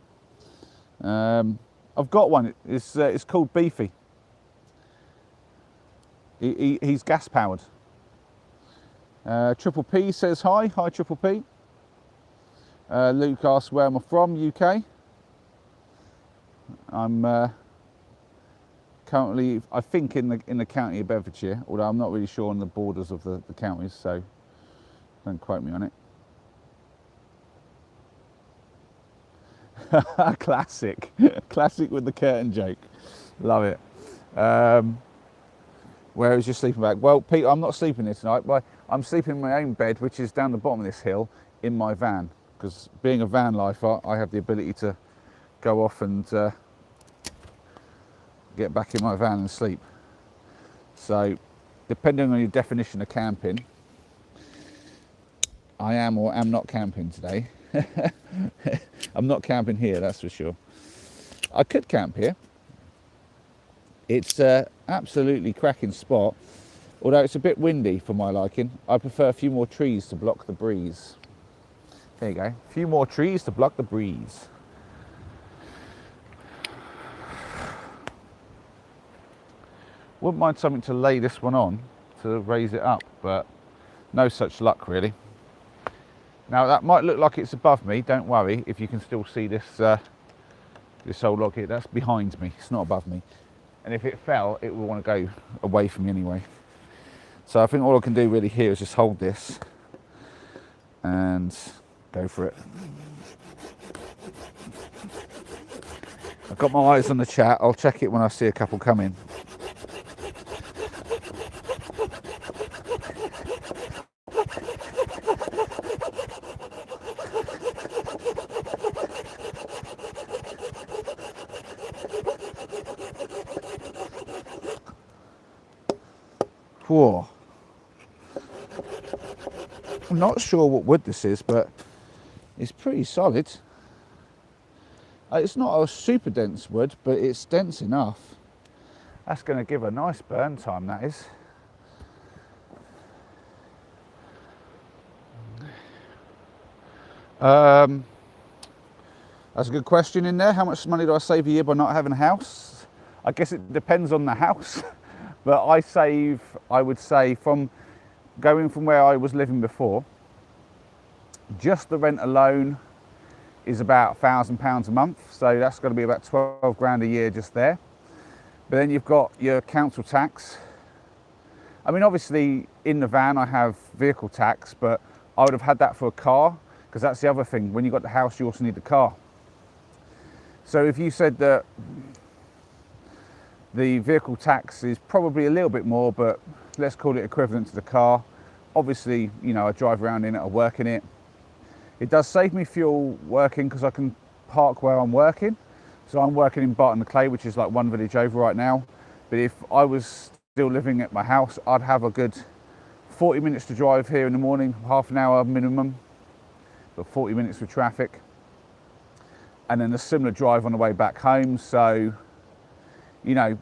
I've got one. It's called Beefy. He's gas powered. Triple P says hi. Hi Triple P. Luke asks where am I from? UK. I'm currently, I think, in the county of Bedfordshire, although I'm not really sure on the borders of the counties, so don't quote me on it. Classic. Classic with the curtain joke. Love it. Where is your sleeping bag? Well, Pete, I'm not sleeping here tonight, but I'm sleeping in my own bed, which is down the bottom of this hill in my van, because being a van lifer, I have the ability to go off and get back in my van and sleep. So depending on your definition of camping, I am or am not camping today. I'm not camping here, that's for sure. I could camp here. It's absolutely cracking spot, although it's a bit windy for my liking. I prefer a few more trees to block the breeze. There you go, a few more trees to block the breeze. Wouldn't mind something to lay this one on to raise it up, but no such luck really. Now that might look like it's above me, don't worry if you can still see this this old log here. That's behind me, it's not above me. And if it fell, it will want to go away from me anyway. So I think all I can do really here is just hold this and go for it. I've got my eyes on the chat, I'll check it when I see a couple come in. Whoa. I'm not sure what wood this is, but it's pretty solid. It's not a super dense wood, but it's dense enough. That's going to give a nice burn time, that is. That's a good question in there. How much money do I save a year by not having a house? I guess it depends on the house. But I save, I would say, from going from where I was living before, just the rent alone is about £1,000 a month. So that's going to be about 12 grand a year just there. But then you've got your council tax. I mean, obviously in the van I have vehicle tax, but I would have had that for a car, because that's the other thing. When you've got the house, you also need the car. So if you said that the vehicle tax is probably a little bit more, but let's call it equivalent to the car. Obviously, you know, I drive around in it, I work in it. It does save me fuel working because I can park where I'm working. So I'm working in Barton-le-Clay, which is like one village over right now. But if I was still living at my house, I'd have a good 40 minutes to drive here in the morning, half an hour minimum, but 40 minutes with traffic. And then a similar drive on the way back home. So, you know,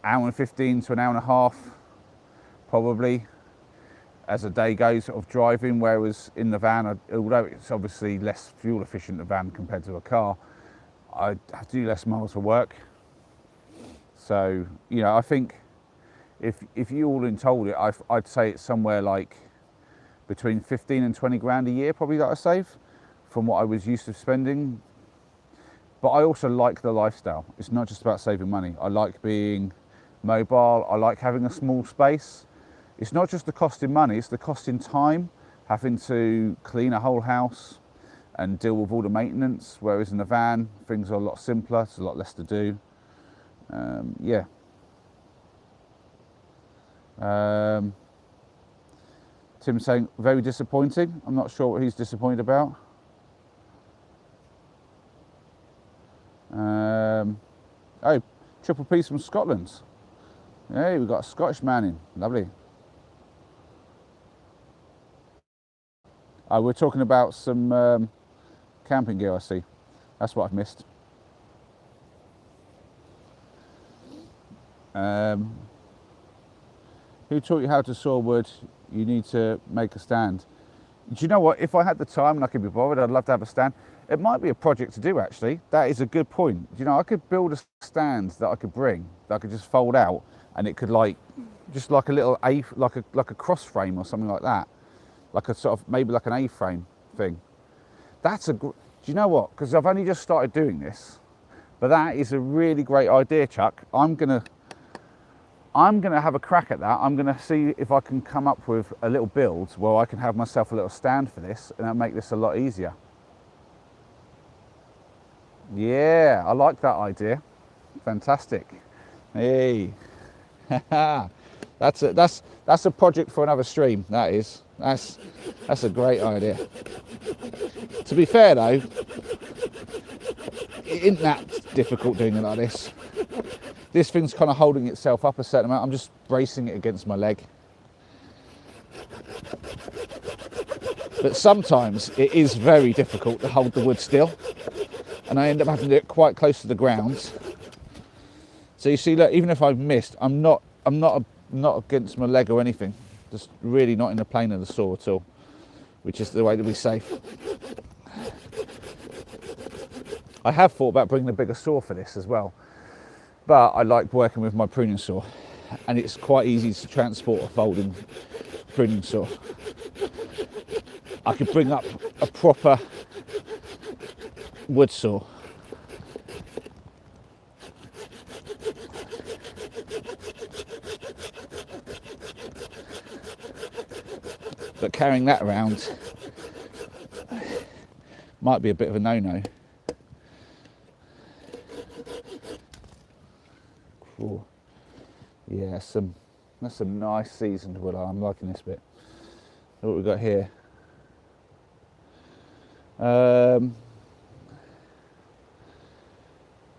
hour and 15 to an hour and a half, probably, as a day goes of driving, whereas in the van, although it's obviously less fuel efficient, the van compared to a car, I have to do less miles for work. So, you know, I think if you all in told it, I'd say it's somewhere like between 15 and 20 grand a year, probably, that I save from what I was used to spending. But I also like the lifestyle. It's not just about saving money. I like being mobile. I like having a small space. It's not just the cost in money, it's the cost in time, having to clean a whole house and deal with all the maintenance, whereas in the van, things are a lot simpler, there's a lot less to do. Yeah. Tim's saying, very disappointing. I'm not sure what he's disappointed about. Oh, triple piece from Scotland. Hey, we've got a Scottish man in. Lovely. Oh, we're talking about some camping gear, I see. That's what I've missed. Who taught you how to saw wood? You need to make a stand. Do you know what? If I had the time and I could be bothered, I'd love to have a stand. It might be a project to do, actually. That is a good point. You know, I could build a stand that I could bring, that I could just fold out, and it could just like a little like a cross frame or something like that, like a sort of maybe like an A-frame thing. That's do you know what? Because I've only just started doing this, but that is a really great idea, Chuck. I'm gonna have a crack at that. I'm gonna see if I can come up with a little build where I can have myself a little stand for this, and that'll make this a lot easier. Yeah, I like that idea. Fantastic. Hey, that's a project for another stream. That is. That's a great idea. To be fair though, it isn't that difficult doing it like this. This thing's kind of holding itself up a certain amount. I'm just bracing it against my leg. But sometimes it is very difficult to hold the wood still, and I end up having to do it quite close to the ground. So you see, look, even if I've missed, I'm not against my leg or anything. Just really not in the plane of the saw at all, which is the way to be safe. I have thought about bringing a bigger saw for this as well, but I like working with my pruning saw. and it's quite easy to transport a folding pruning saw. I could bring up a proper wood saw. But carrying that around might be a bit of a no-no. Cool. Yeah, that's some nice seasoned wood. I'm liking this bit. What we've got here. Well,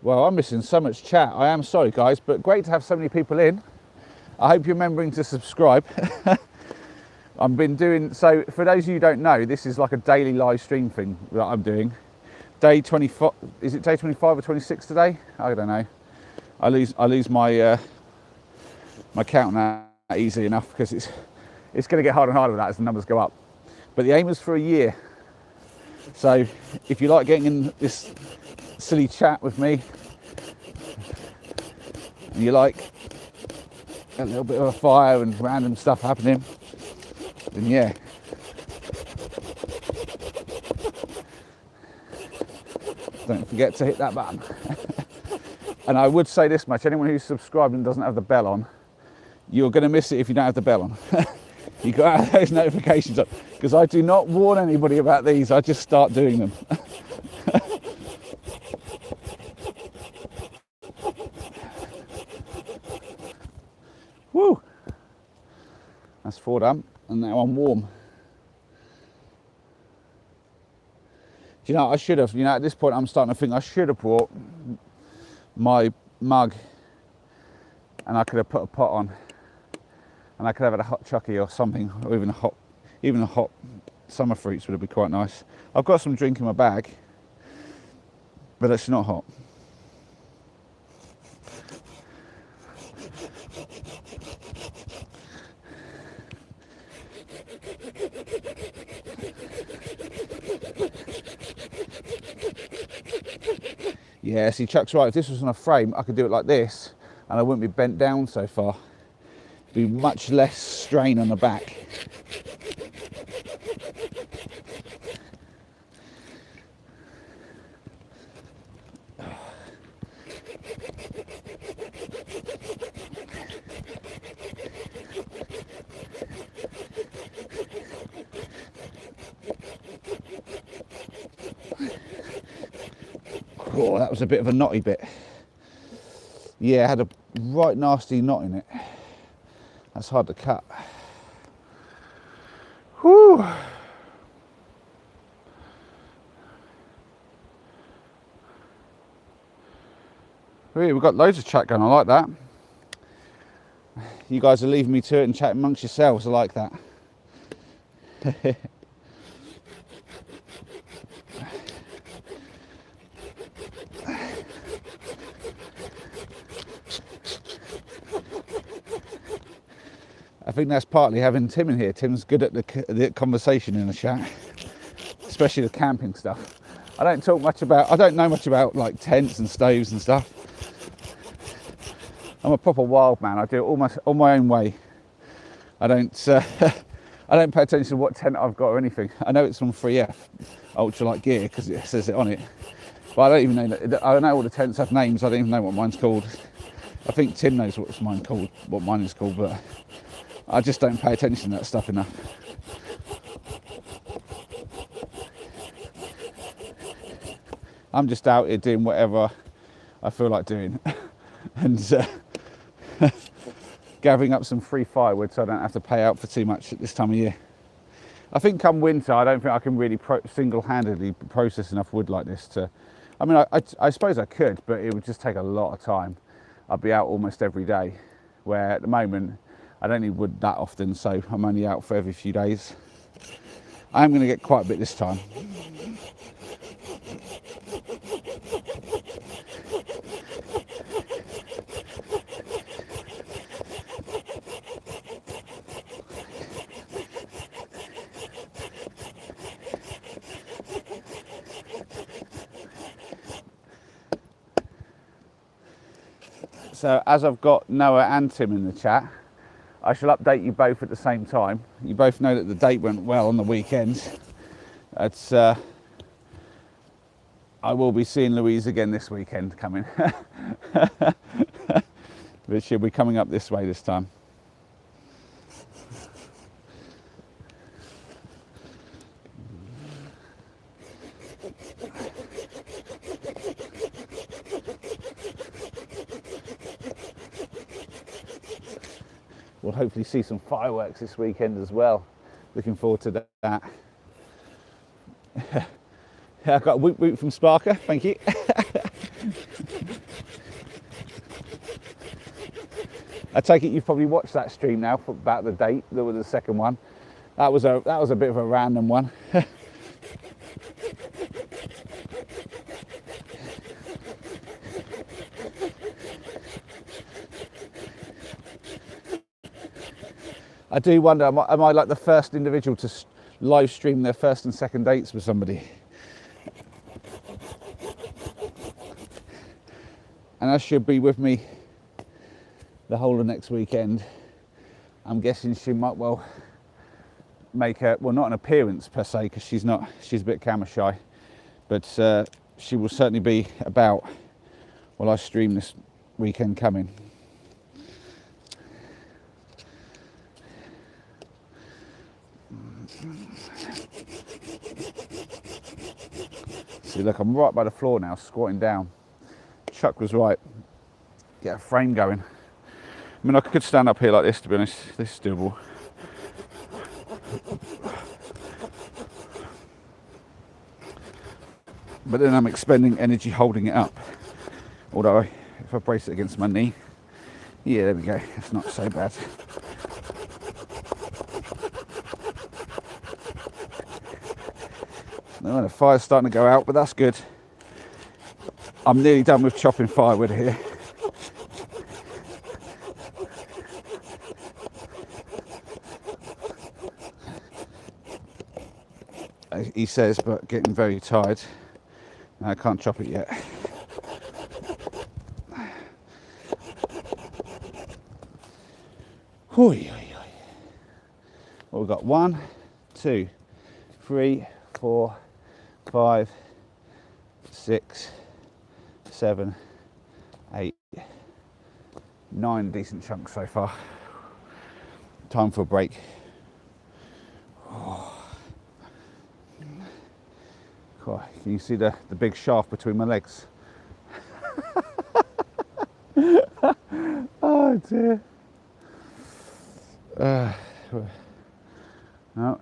I'm missing so much chat. I am sorry, guys, but great to have so many people in. I hope you're remembering to subscribe. I've been doing, so for those of you who don't know, this is like a daily live stream thing that I'm doing. Day 25, is it day 25 or 26 today? I don't know. I lose my my count now easily enough, because it's going to get harder and harder with that as the numbers go up. But the aim is for a year. So if you like getting in this silly chat with me, and you like a little bit of a fire and random stuff happening, then yeah. Don't forget to hit that button. And I would say this much, anyone who's subscribed and doesn't have the bell on, you're going to miss it if you don't have the bell on. You've got to have those notifications on, because I do not warn anybody about these, I just start doing them. Woo! That's 4 done, and now I'm warm. Do you know, I should have, at this point I'm starting to think I should have brought my mug, and I could have put a pot on, and I could have had a hot chucky or something, or even a hot summer fruits would have been quite nice. I've got some drink in my bag, but it's not hot. Yeah, see, Chuck's right. If this was on a frame, I could do it like this, and I wouldn't be bent down so far. It'd be much less strain on the back. Oh, that was a bit of a knotty bit. Yeah, it had a right nasty knot in it. That's hard to cut. Whew. Really, we've got loads of chat going. I like that. You guys are leaving me to it and chatting amongst yourselves. I like that. I think that's partly having Tim in here. Tim's good at the conversation in the chat, especially the camping stuff. I don't know much about like tents and stoves and stuff. I'm a proper wild man. I do it almost on my own way. I don't pay attention to what tent I've got or anything. I know it's from 3F ultralight gear because it says it on it, but I don't even know that. I know all the tents have names. I don't even know what mine's called. I think Tim knows what mine is called, but I just don't pay attention to that stuff enough. I'm just out here doing whatever I feel like doing and gathering up some free firewood so I don't have to pay out for too much at this time of year. I think come winter, I don't think I can really single-handedly process enough wood like this to... I mean, I suppose I could, but it would just take a lot of time. I'd be out almost every day, where at the moment, I don't need wood that often, so I'm only out for every few days. I am going to get quite a bit this time. So as I've got Noah and Tim in the chat, I shall update you both at the same time. You both know that the date went well on the weekend. It's, I will be seeing Louise again this weekend coming. But she'll be coming up this way this time. We'll hopefully see some fireworks this weekend as well. Looking forward to that. I got a whoop whoop from Sparker, thank you. I take it you've probably watched that stream now about the date. There was the second one. That was a bit of a random one. I do wonder, am I like the first individual to live stream their first and second dates with somebody? And as she'll be with me the whole of next weekend, I'm guessing she might well make a, well, not an appearance per se, because she's a bit camera shy, but she will certainly be about while I stream this weekend coming. See, look, I'm right by the floor now, squatting down. Chuck was right. Get a frame going. I mean, I could stand up here like this, to be honest. This is doable. But then I'm expending energy holding it up. Although, if I brace it against my knee, yeah, there we go. It's not so bad. Oh, the fire's starting to go out, but that's good. I'm nearly done with chopping firewood here. He says, but getting very tired. I can't chop it yet. Well, we've got 1, 2, 3, 4, 5, 6, 7, 8, 9 decent chunks so far. Time for a break. Oh. God, can you see the big shaft between my legs? Oh dear. No.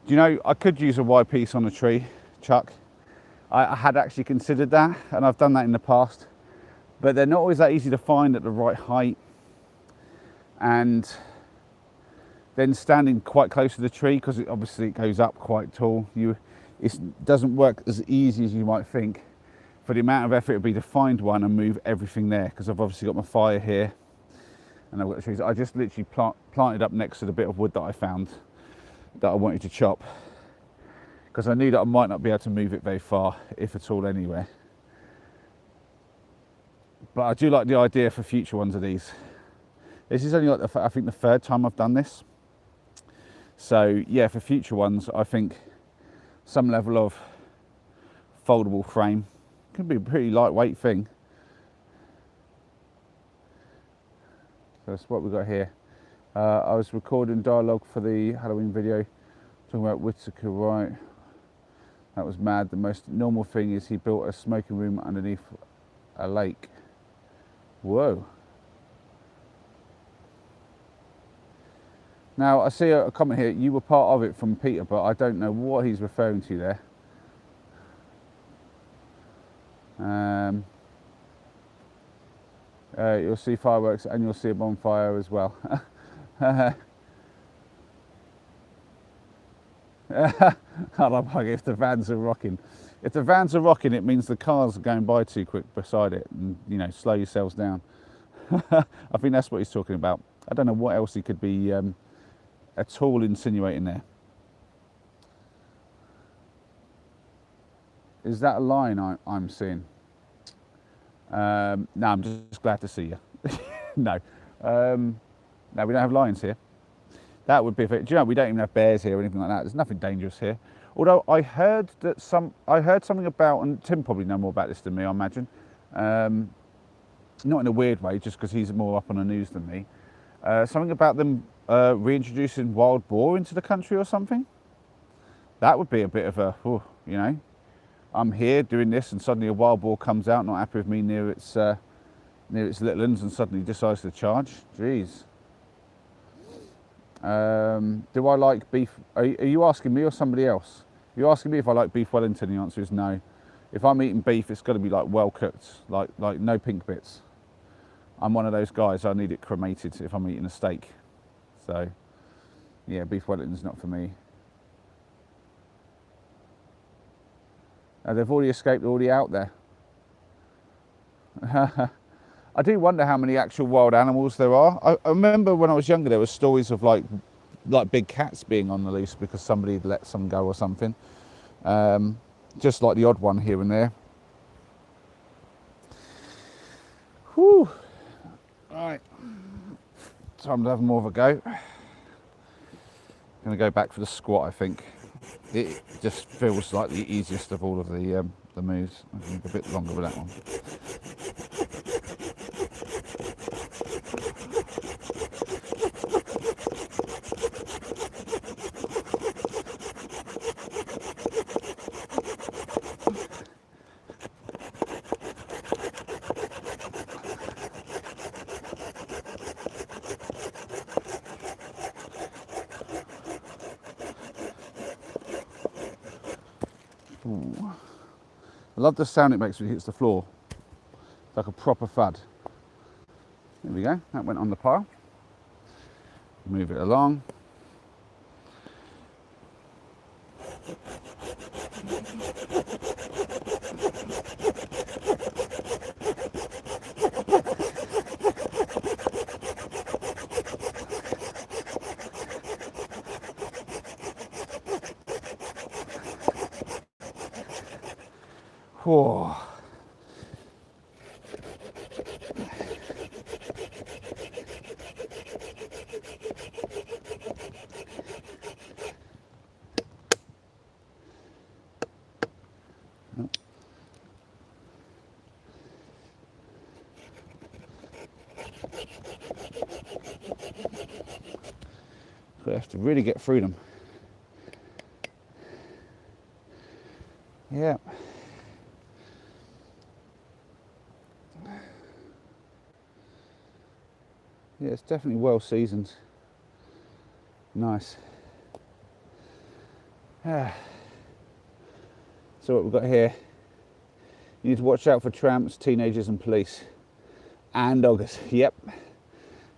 Do you know, I could use a wide piece on a tree, Chuck. I had actually considered that, and I've done that in the past, but they're not always that easy to find at the right height. And then standing quite close to the tree, because obviously it goes up quite tall, it doesn't work as easy as you might think for the amount of effort it would be to find one and move everything there, because I've obviously got my fire here and I've got the trees. I just literally planted up next to the bit of wood that I found that I wanted to chop, because I knew that I might not be able to move it very far, if at all, anywhere. But I do like the idea for future ones of these. This is only like I think the third time I've done this. So yeah, for future ones, I think some level of foldable frame can be a pretty lightweight thing. So that's what we've got here. I was recording dialogue for the Halloween video, talking about Whittaker, right? That was mad. The most normal thing is he built a smoking room underneath a lake. Whoa. Now, I see a comment here, you were part of it from Peter, but I don't know what he's referring to there. You'll see fireworks and you'll see a bonfire as well. I love if the vans are rocking. If the vans are rocking, it means the cars are going by too quick beside it, and you know, slow yourselves down. I think that's what he's talking about. I don't know what else he could be at all insinuating there. Is that a lion I'm seeing? No, I'm just glad to see you. No. No, we don't have lions here. That would be, do you know, we don't even have bears here or anything like that. There's nothing dangerous here. Although I heard something about, and Tim probably know more about this than me, I imagine. Not in a weird way, just because he's more up on the news than me. Something about them reintroducing wild boar into the country or something. That would be a bit of a, you know, I'm here doing this and suddenly a wild boar comes out, not happy with me near its little uns, and suddenly decides to charge. Jeez. Do I like beef? Are you asking me or somebody else? If you're asking me if I like beef Wellington, the answer is no. If I'm eating beef, it's got to be like well cooked, like no pink bits. I'm one of those guys, I need it cremated if I'm eating a steak. So, yeah, beef Wellington's not for me. They've already escaped, they're already out there. I do wonder how many actual wild animals there are. I remember when I was younger, there were stories of like big cats being on the loose because somebody had let some go or something. Just like the odd one here and there. Whew. Right, time to have more of a go. Going to go back for the squat, I think. It just feels like the easiest of all of the moves. I think a bit longer with that one. Ooh. I love the sound it makes when it hits the floor. It's like a proper thud. There we go, that went on the pile. Move it along. Whoa. We have to really get through them. Yeah. Yeah, it's definitely well seasoned. Nice. So what we've got here, you need to watch out for tramps, teenagers and police. And doggers, yep.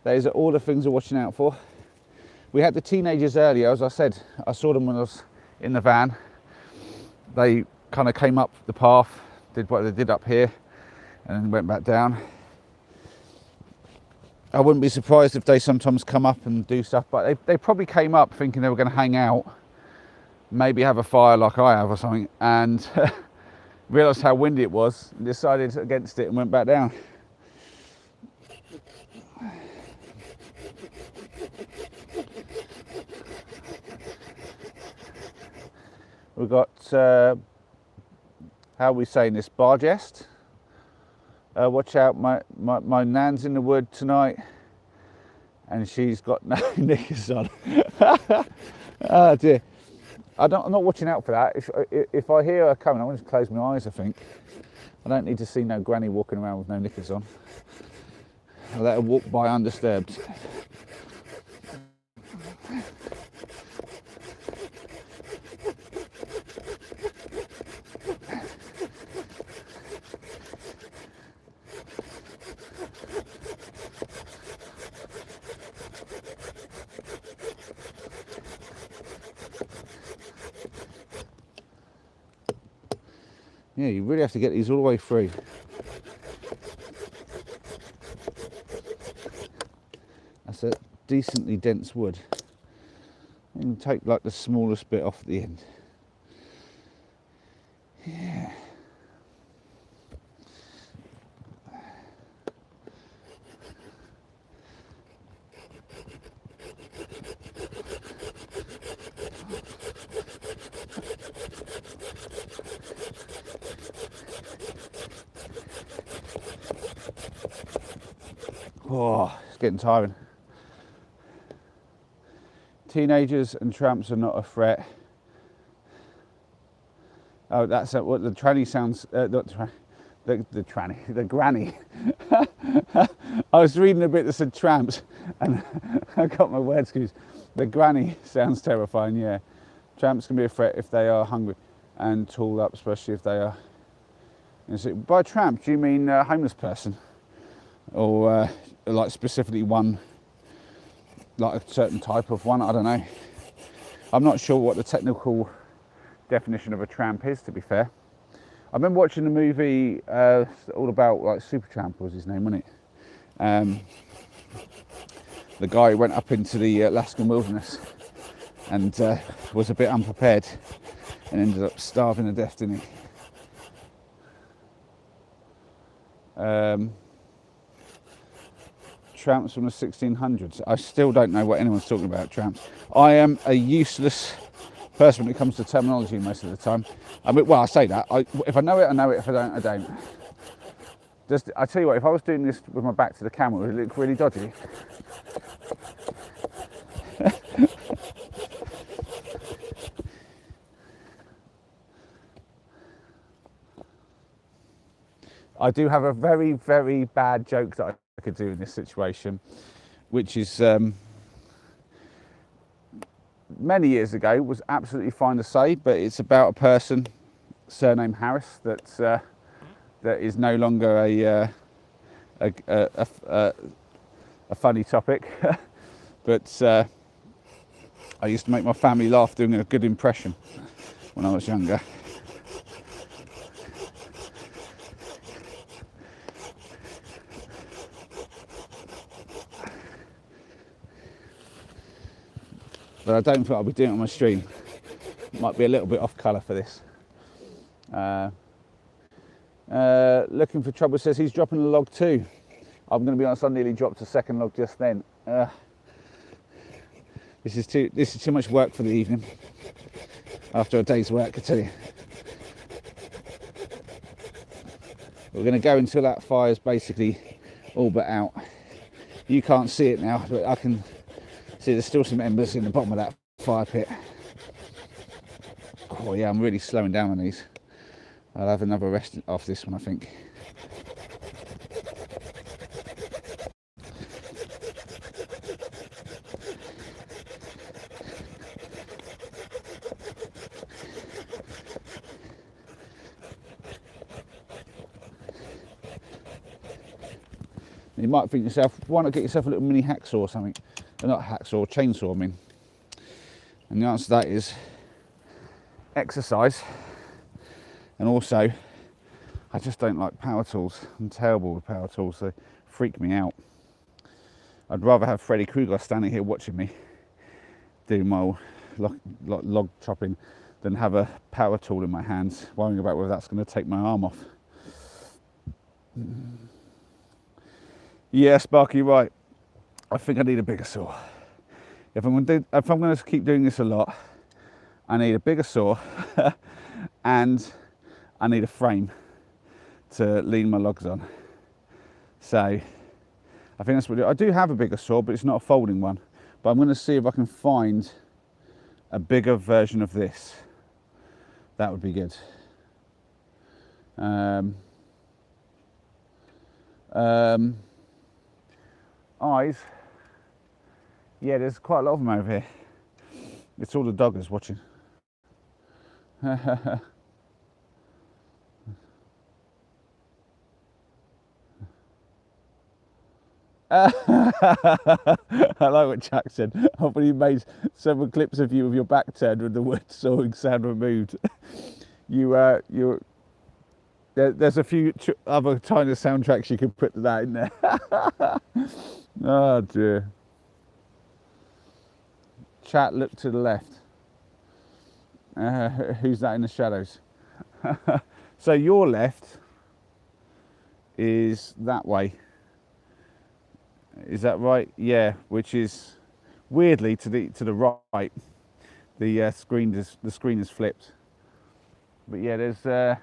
Those are all the things we're watching out for. We had the teenagers earlier, as I said. I saw them when I was in the van. They kind of came up the path, did what they did up here, and then went back down. I wouldn't be surprised if they sometimes come up and do stuff, but they probably came up thinking they were going to hang out, maybe have a fire like I have or something, and realised how windy it was and decided against it and went back down. We've got, how are we saying this, Bargest? Watch out, my nan's in the wood tonight and she's got no knickers on. Oh dear. I'm not watching out for that. If I hear her coming, I'm going to close my eyes, I think. I don't need to see no granny walking around with no knickers on. I'll let her walk by undisturbed. Yeah, you really have to get these all the way through. That's a decently dense wood. You can take like the smallest bit off at the end. Yeah. Oh, it's getting tiring. Teenagers and tramps are not a threat. Oh, that's what the tranny sounds. Not the tranny, the granny. I was reading a bit that said tramps, and I got my words confused. The granny sounds terrifying. Yeah, tramps can be a threat if they are hungry and tooled up, especially if they are. By tramp, do you mean a homeless person, or like specifically one, like a certain type of one? I don't know. I'm not sure what the technical definition of a tramp is, to be fair. I remember watching the movie all about like Supertramp was his name, wasn't it? The guy who went up into the Alaskan wilderness and was a bit unprepared and ended up starving to death, didn't he? Tramps from the 1600s. I still don't know what anyone's talking about, tramps. I am a useless person when it comes to terminology most of the time. I mean, well, I say that. If I know it, I know it. If I don't, I don't. I tell you what, if I was doing this with my back to the camera, would it look really dodgy? I do have a very, very bad joke that I could do in this situation, which is many years ago was absolutely fine to say, but it's about a person, surname Harris, that is no longer a funny topic. But I used to make my family laugh doing a good impression when I was younger. But I don't think I'll be doing it on my stream. Might be a little bit off colour for this. Looking for trouble says he's dropping a log too. I'm going to be honest, I nearly dropped a second log just then. This is too much work for the evening. After a day's work, I tell you. We're going to go until that fire's basically all but out. You can't see it now, but I can see there's still some embers in the bottom of that fire pit. Oh yeah, I'm really slowing down on these. I'll have another rest after this one, I think. You might think to yourself, why not get yourself a little mini hacksaw or something? Not hacksaw, chainsaw, I mean. And the answer to that is exercise. And also, I just don't like power tools. I'm terrible with power tools, they freak me out. I'd rather have Freddy Krueger standing here watching me doing my log chopping than have a power tool in my hands, worrying about whether that's going to take my arm off. Yeah, Sparky, you're right. I think I need a bigger saw. If I'm going to keep doing this a lot, I need a bigger saw and I need a frame to lean my logs on. So I think that's what I do have a bigger saw, but it's not a folding one. But I'm going to see if I can find a bigger version of this. That would be good. Eyes. Yeah, there's quite a lot of them over here. It's all the doggers watching. I like what Jack said. Hopefully you made several clips of you with your back turned with the wood sawing sound removed. There's a few other tiny soundtracks you could put to that in there. Oh dear. Chat, look to the left. Who's that in the shadows? So your left is that way. Is that right? Yeah, which is weirdly to the right. The screen is flipped. But yeah, there's do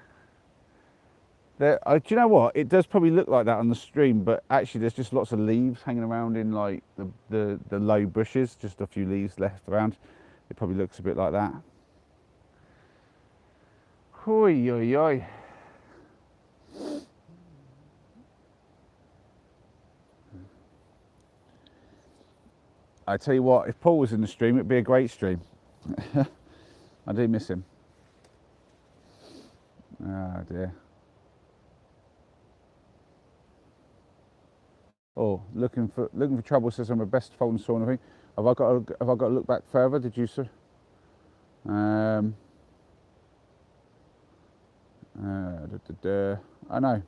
you know what? It does probably look like that on the stream, but actually there's just lots of leaves hanging around in like the low bushes, just a few leaves left around. It probably looks a bit like that. Oi, oi, oi. I tell you what, if Paul was in the stream, it'd be a great stream. I do miss him. Oh dear. Oh, looking for trouble says I'm the best folding saw and everything. Have I got to look back further? Did you, sir? I know.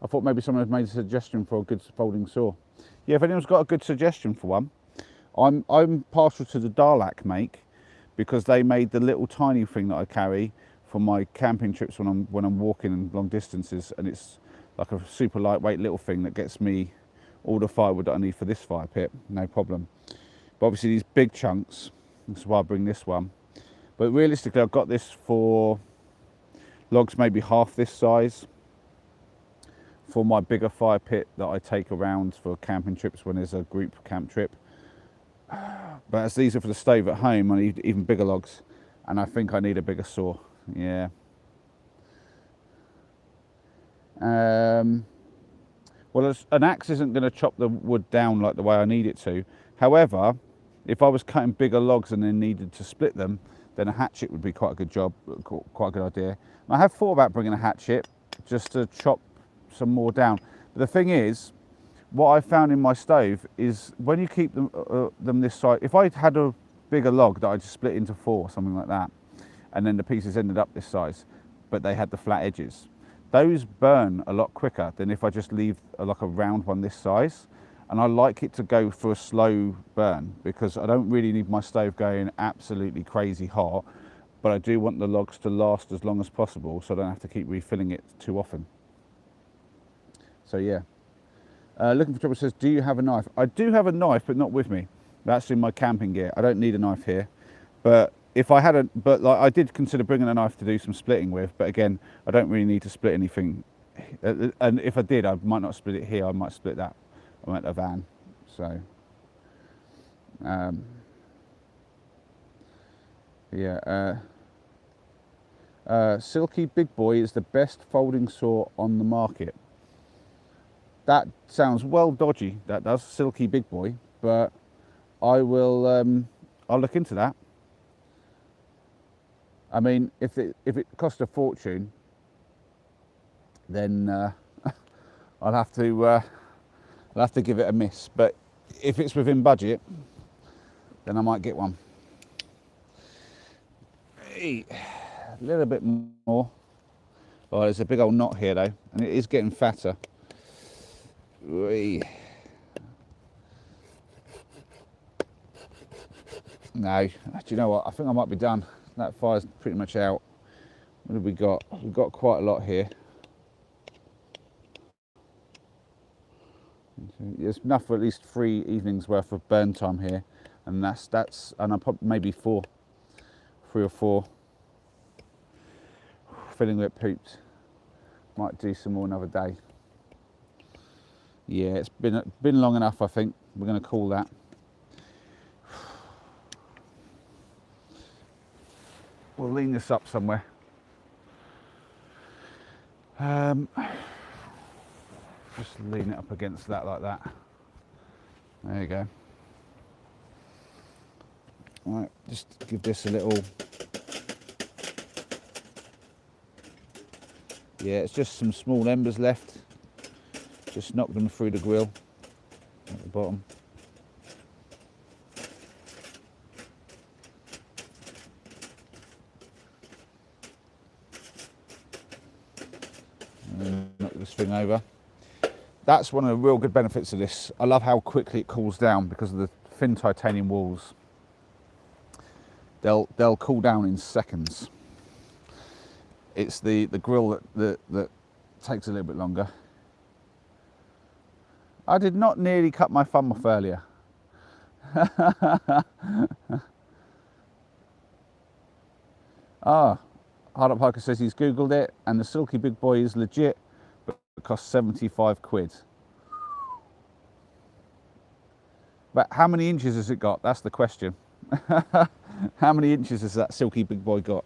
I thought maybe someone had made a suggestion for a good folding saw. Yeah, if anyone's got a good suggestion for one, I'm partial to the Darlac make, because they made the little tiny thing that I carry for my camping trips when I'm walking long distances, and it's like a super lightweight little thing that gets me all the firewood that I need for this fire pit, no problem. But obviously these big chunks, that's why I bring this one. But realistically, I've got this for logs maybe half this size for my bigger fire pit that I take around for camping trips when there's a group camp trip. But as these are for the stove at home, I need even bigger logs, and I think I need a bigger saw. Yeah. Well, an axe isn't going to chop the wood down like the way I need it to. However, if I was cutting bigger logs and then needed to split them, then a hatchet would be quite a good job, quite a good idea. I have thought about bringing a hatchet just to chop some more down. But the thing is, what I found in my stove is when you keep them this size, if I had a bigger log that I just split into 4, something like that, and then the pieces ended up this size, but they had the flat edges, those burn a lot quicker than if I just leave like a round one this size. And I like it to go for a slow burn, because I don't really need my stove going absolutely crazy hot, but I do want the logs to last as long as possible, so I don't have to keep refilling it too often. So yeah. Looking for trouble says, do you have a knife? I do have a knife, but not with me. That's in my camping gear. I don't need a knife here. But if I had like I did consider bringing a knife to do some splitting with, but again, I don't really need to split anything. And if I did, I might not split it here. I might split that. I'm at a van. So, yeah. Silky Big Boy is the best folding saw on the market. That sounds well dodgy, that does, Silky Big Boy, but I will, I'll look into that. I mean, if it costs a fortune, then I'll have to give it a miss. But if it's within budget, then I might get one. Hey, a little bit more. Oh, there's a big old knot here though, and it is getting fatter. No, do you know what? I think I might be done. That fire's pretty much out. What have we got? We've got quite a lot here. There's enough for at least 3 evenings worth of burn time here, and that's and I'm probably maybe 3 or 4. Feeling a bit pooped. Might do some more another day. Yeah, it's been long enough, I think. We're going to call that. We'll lean this up somewhere. Just lean it up against that like that. There you go. All right, just give this a little. Yeah, it's just some small embers left. Just knock them through the grill at the bottom. And then knock this thing over. That's one of the real good benefits of this. I love how quickly it cools down because of the thin titanium walls. They'll cool down in seconds. It's the grill that takes a little bit longer. I did not nearly cut my thumb off earlier. Ah, Hard Up Hiker says he's Googled it and the Silky Big Boy is legit, but it costs 75 quid. But how many inches has it got? That's the question. How many inches has that Silky Big Boy got?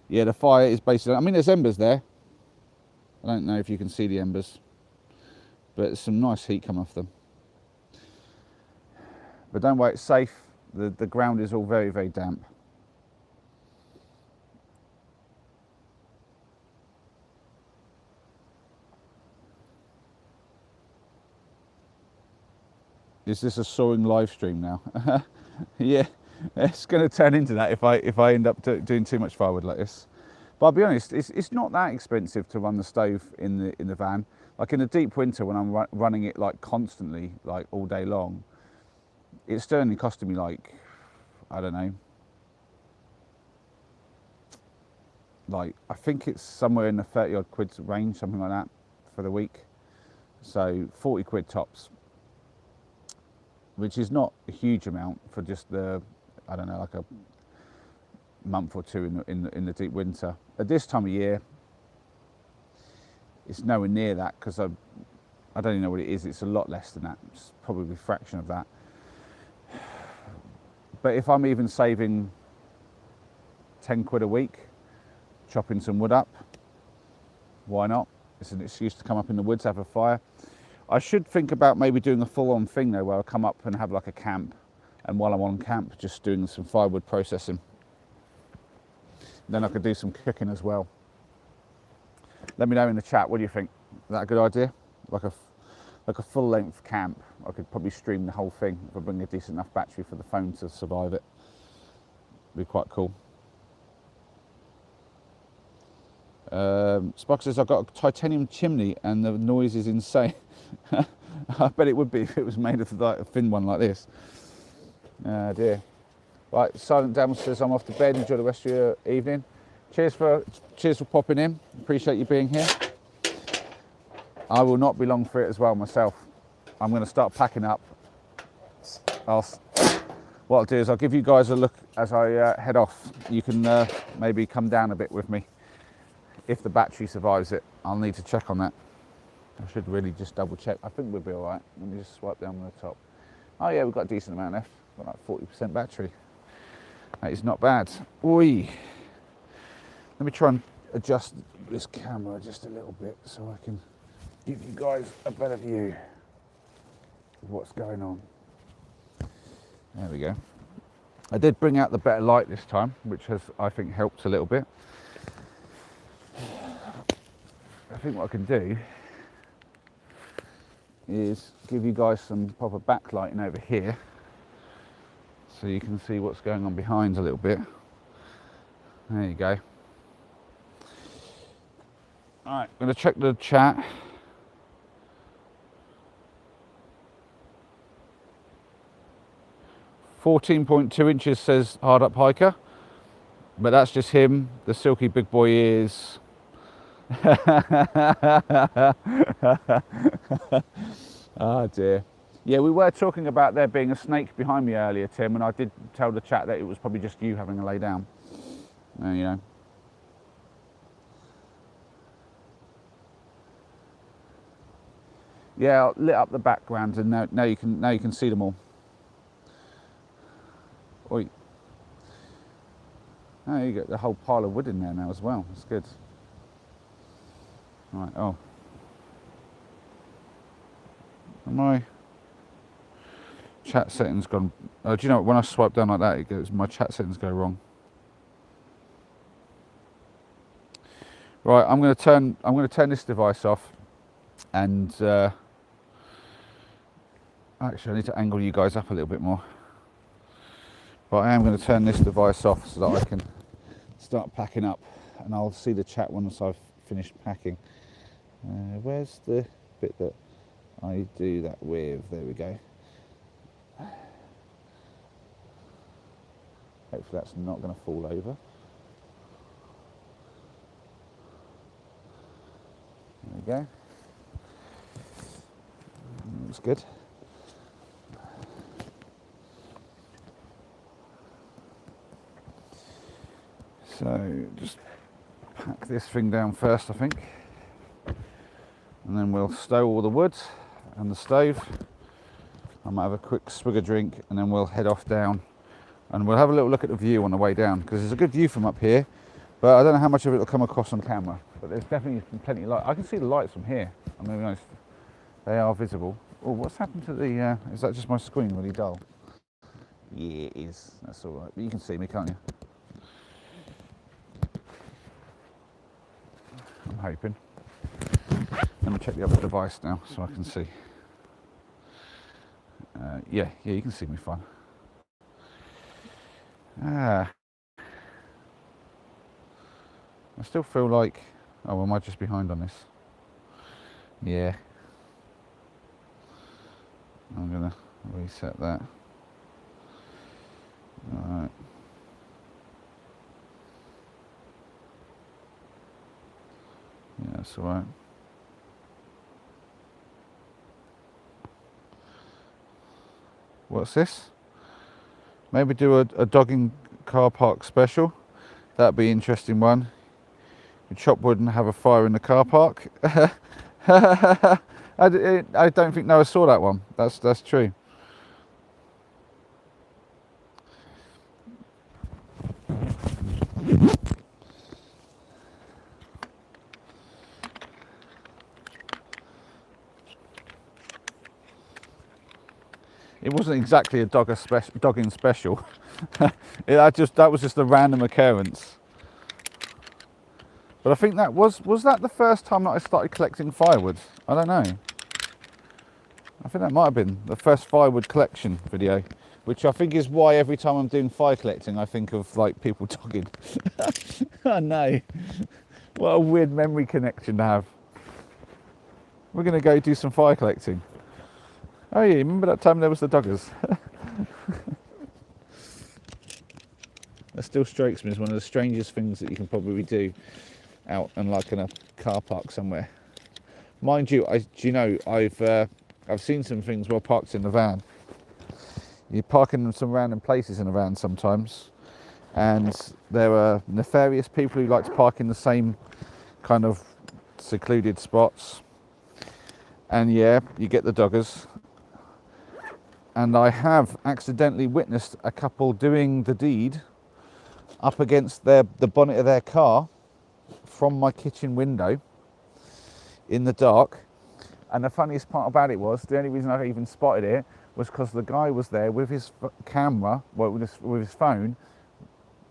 Yeah, the fire is basically, I mean, there's embers there. I don't know if you can see the embers, but there's some nice heat coming off them. But don't worry, it's safe. The ground is all very, very damp. Is this a soaring live stream now? Yeah, it's going to turn into that if I end up doing too much firewood like this. But I'll be honest, it's not that expensive to run the stove in the van. Like in the deep winter when I'm running it like constantly, like all day long, it's certainly costing me like, I don't know, like I think it's somewhere in the 30 odd quid range, something like that for the week. So 40 quid tops, which is not a huge amount for just the, I don't know, like a month or two in the deep winter. At this time of year, it's nowhere near that because I don't even know what it is. It's a lot less than that. It's probably a fraction of that. But if I'm even saving 10 quid a week, chopping some wood up, why not? It's an excuse to come up in the woods, have a fire. I should think about maybe doing a full-on thing though, where I come up and have like a camp, and while I'm on camp, just doing some firewood processing. Then I could do some cooking as well. Let me know in the chat, what do you think? Is that a good idea? Like a full-length camp. I could probably stream the whole thing if I bring a decent enough battery for the phone to survive it. Be quite cool. Spock says I've got a titanium chimney and the noise is insane. I bet it would be if it was made of like a thin one like this. Oh dear. Right, Silent Dam says I'm off to bed. Enjoy the rest of your evening. Cheers for popping in. Appreciate you being here. I will not be long for it as well myself. I'm going to start packing up. What I'll do is I'll give you guys a look as I head off. You can maybe come down a bit with me. If the battery survives it, I'll need to check on that. I should really just double check. I think we'll be all right. Let me just swipe down the top. Oh yeah, we've got a decent amount left. Got like 40% battery. That is not bad. Oi. Let me try and adjust this camera just a little bit so I can give you guys a better view of what's going on. There we go. I did bring out the better light this time, which has, I think, helped a little bit. I think what I can do is give you guys some proper backlighting over here so you can see what's going on behind a little bit. There you go. Alright, I'm going to check the chat. "14.2 inches says Hard Up Hiker, but that's just him. The Silky Big Boy is oh dear. Yeah, we were talking about there being a snake behind me earlier, Tim, and I did tell the chat that it was probably just you having a lay down. You know. Yeah, I lit up the background, and now you can see them all. Oi. Oh, you got the whole pile of wood in there now as well. That's good. Right. Oh. My chat settings gone. Do you know when I swipe down like that, it goes. My chat settings go wrong. Right. I'm going to turn this device off, and actually, I need to angle you guys up a little bit more. But I am going to turn this device off so that I can start packing up, and I'll see the chat once I've finished packing. Where's the bit that I do that with? There we go. Hopefully that's not going to fall over. There we go. Looks good. So just pack this thing down first, I think, and then we'll stow all the wood and the stove. I might have a quick swig of drink and then we'll head off down and we'll have a little look at the view on the way down, because there's a good view from up here, but I don't know how much of it will come across on camera, but there's definitely plenty of light. I can see the lights from here, I'm going to be honest, they are visible. Oh, what's happened to the, is that just my screen really dull? Yeah, it is, that's all right, but you can see me, can't you? I'm hoping. Let me check the other device now so I can see. Yeah, you can see me fine. I still feel like, oh, am I just behind on this? Yeah. I'm gonna reset that. Alright. Yeah, that's alright. What's this? Maybe do a dogging car park special. That'd be an interesting one. You chop wood and have a fire in the car park. I don't think Noah saw that one. That's true. It wasn't exactly a dogging special. that was just a random occurrence. But I think that was that the first time that I started collecting firewood? I don't know. I think that might have been the first firewood collection video, which I think is why every time I'm doing fire collecting, I think of like people dogging. I know. What a weird memory connection to have. We're going to go do some fire collecting. Oh yeah, remember that time there was the doggers? That still strikes me as one of the strangest things that you can probably do out and like in a car park somewhere. Mind you, I've seen some things well parked in the van. You're parking in some random places in a van sometimes, and there are nefarious people who like to park in the same kind of secluded spots, and yeah, you get the doggers. And I have accidentally witnessed a couple doing the deed up against the bonnet of their car from my kitchen window in the dark. And the funniest part about it was, the only reason I even spotted it was because the guy was there with his camera, well, with his phone,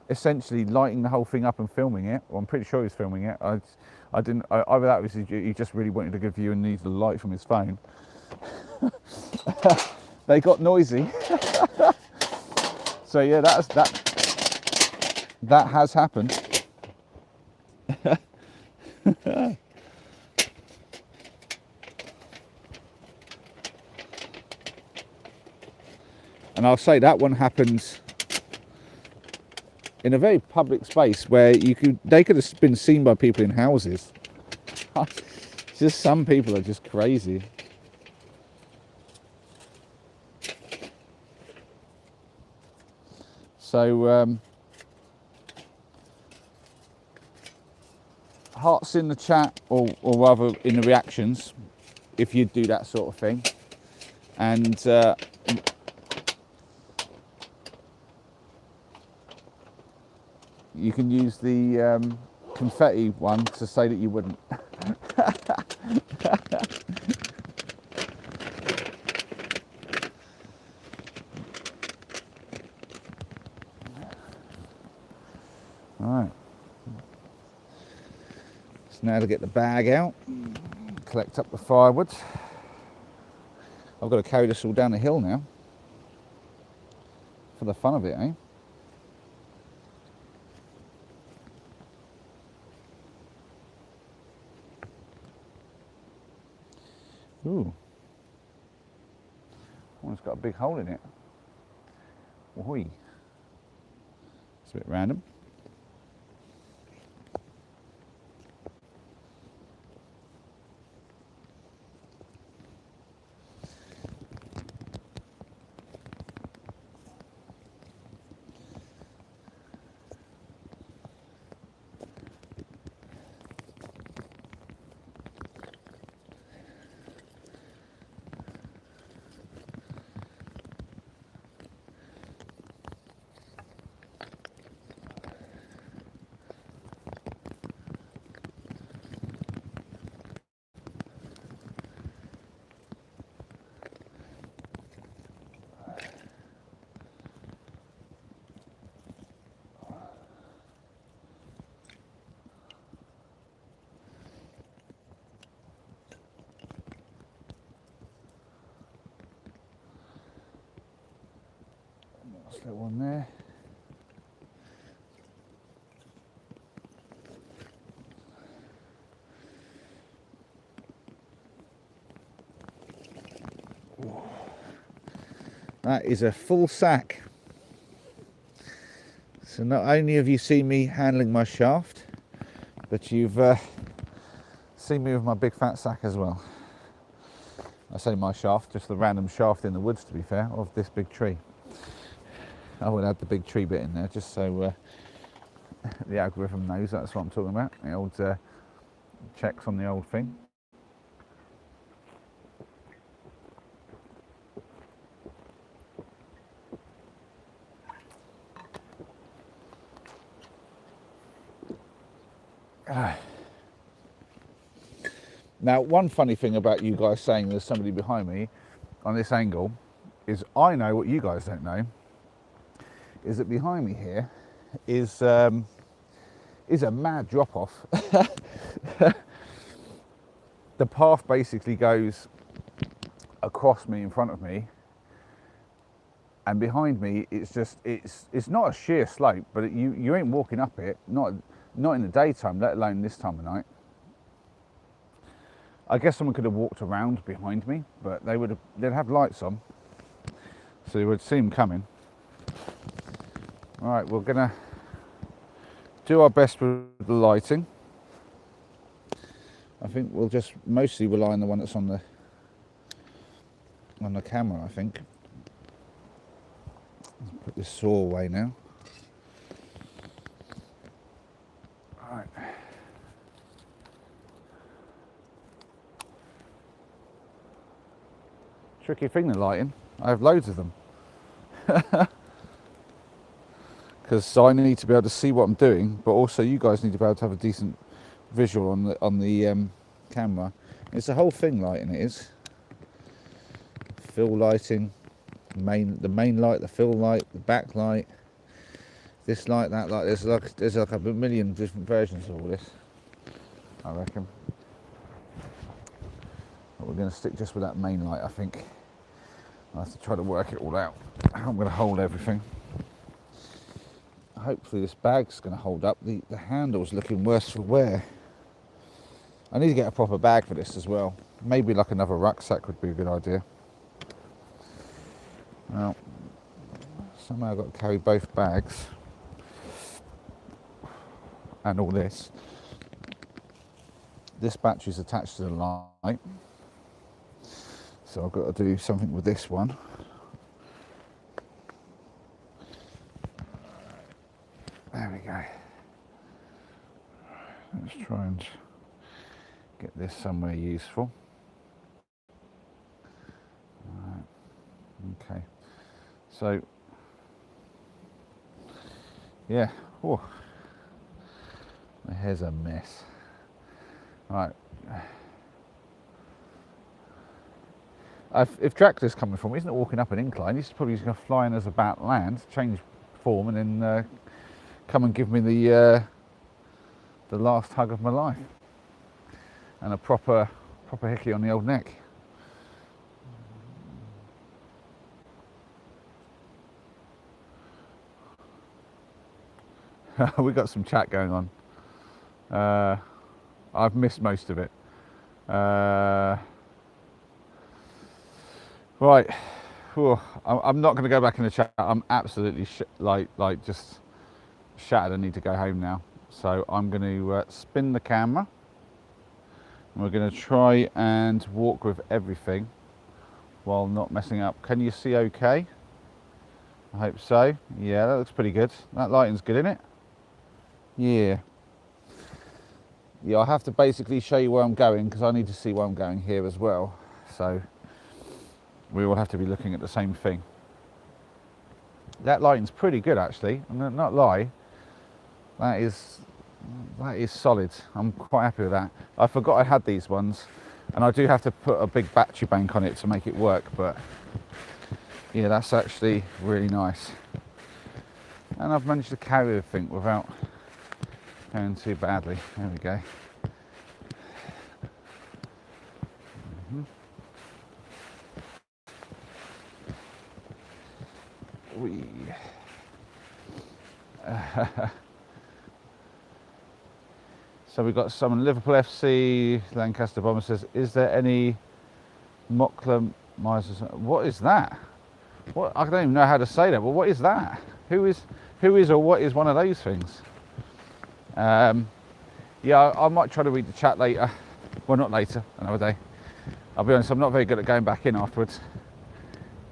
essentially lighting the whole thing up and filming it. Well, I'm pretty sure he was filming it. Either that was he just really wanted a good view and needed the light from his phone. They got noisy. So yeah, that has happened. And I'll say that one happened in a very public space where they could have been seen by people in houses. Just some people are just crazy. So hearts in the chat, or rather in the reactions, if you do that sort of thing. And you can use the confetti one to say that you wouldn't. Alright. So now to get the bag out, collect up the firewood. I've got to carry this all down the hill now. For the fun of it, eh? Ooh. Oh, it's got a big hole in it. Oi. a bit random. Nice little one there. That is a full sack. So not only have you seen me handling my shaft, but you've seen me with my big fat sack as well. I say my shaft, just the random shaft in the woods, to be fair, of this big tree. I would add the big tree bit in there just so the algorithm knows that's what I'm talking about. The old checks on the old thing. Now, one funny thing about you guys saying there's somebody behind me on this angle is I know what you guys don't know, is that behind me here is a mad drop-off. The path basically goes across me in front of me, and behind me it's not a sheer slope, but you ain't walking up it, not in the daytime, let alone this time of night. I guess someone could have walked around behind me, but they'd have lights on, so you would see them coming. All right, we're gonna do our best with the lighting. I think we'll just mostly rely on the one that's on the camera, I think. Let's put this saw away now. All right. Tricky thing, the lighting. I have loads of them. Because I need to be able to see what I'm doing, but also you guys need to be able to have a decent visual on the camera. It's the whole thing lighting, it is. Fill lighting, the main light, the fill light, the back light, this light, that light. There's like a million different versions of all this, I reckon. But we're going to stick just with that main light, I think. I'll have to try to work it all out. I'm going to hold everything. Hopefully this bag's going to hold up. The handle's looking worse for wear. I need to get a proper bag for this as well. Maybe like another rucksack would be a good idea. Well, somehow I've got to carry both bags and all this. This battery's attached to the light, so I've got to do something with this one. There we go. Let's try and get this somewhere useful. Right. Okay. So, yeah. Oh, my hair's a mess. Right. If Dracula's coming from, he's not walking up an incline. He's probably just going to fly in as a bat land, change form, and then come and give me the last hug of my life, and a proper hickey on the old neck. We got some chat going on. I've missed most of it. Right. Whew. I'm not going to go back in the chat. I'm absolutely just shattered. I need to go home now. So I'm going to spin the camera. And we're going to try and walk with everything while not messing up. Can you see okay? I hope so. Yeah, that looks pretty good. That lighting's good, isn't it? Yeah. Yeah, I have to basically show you where I'm going because I need to see where I'm going here as well. So we all have to be looking at the same thing. That lighting's pretty good actually. I'm not lie. That is solid. I'm quite happy with that. I forgot I had these ones, and I do have to put a big battery bank on it to make it work, but yeah, that's actually really nice. And I've managed to carry everything without going too badly. There we go. So we've got someone, Liverpool FC, Lancaster Bomber says, is there any Mockler Misers? What is that? What? I don't even know how to say that, but what is that? Who is or what is one of those things? Yeah, I might try to read the chat later. Well, not later, another day. I'll be honest, I'm not very good at going back in afterwards.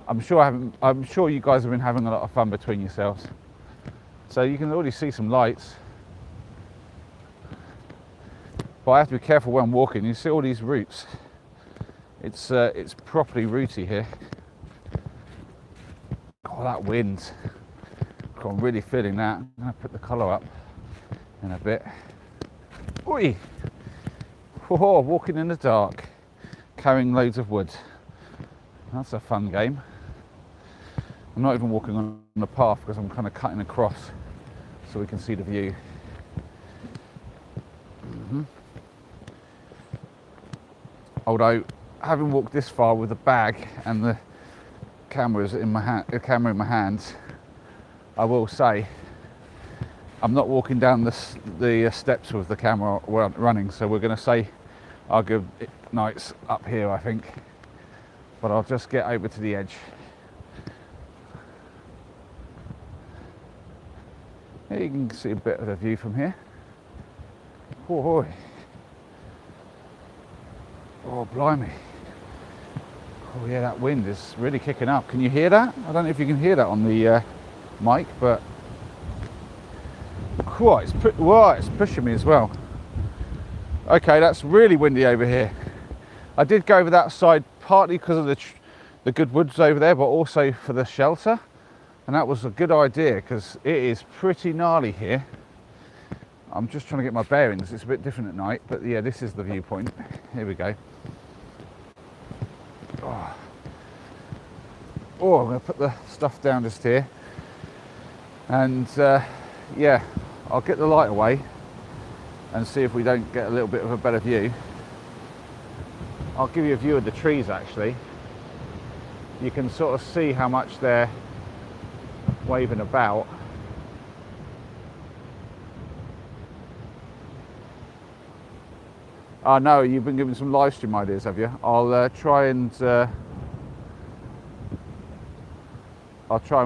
I'm sure you guys have been having a lot of fun between yourselves. So you can already see some lights. But I have to be careful when I'm walking. You see all these roots. It's properly rooty here. Oh, that wind. I'm really feeling that. I'm going to put the colour up in a bit. Oi! Oh, walking in the dark, carrying loads of wood. That's a fun game. I'm not even walking on the path because I'm kind of cutting across so we can see the view. Although, having walked this far with the bag and the camera in my hand, I will say I'm not walking down the steps with the camera running, so we're going to say our good nights up here, I think. But I'll just get over to the edge. Here you can see a bit of the view from here. Oh, oh, blimey. Oh yeah, that wind is really kicking up. Can you hear that? I don't know if you can hear that on the mic, but whoa, it's pushing me as well. Okay, that's really windy over here. I did go over that side partly because of the good woods over there, but also for the shelter. And that was a good idea because it is pretty gnarly here. I'm just trying to get my bearings. It's a bit different at night, but yeah, this is the viewpoint. Here we go. Oh, I'm going to put the stuff down just here. And yeah, I'll get the light away and see if we don't get a little bit of a better view. I'll give you a view of the trees actually. You can sort of see how much they're waving about. Oh no, you've been given some live stream ideas, have you? I'll try and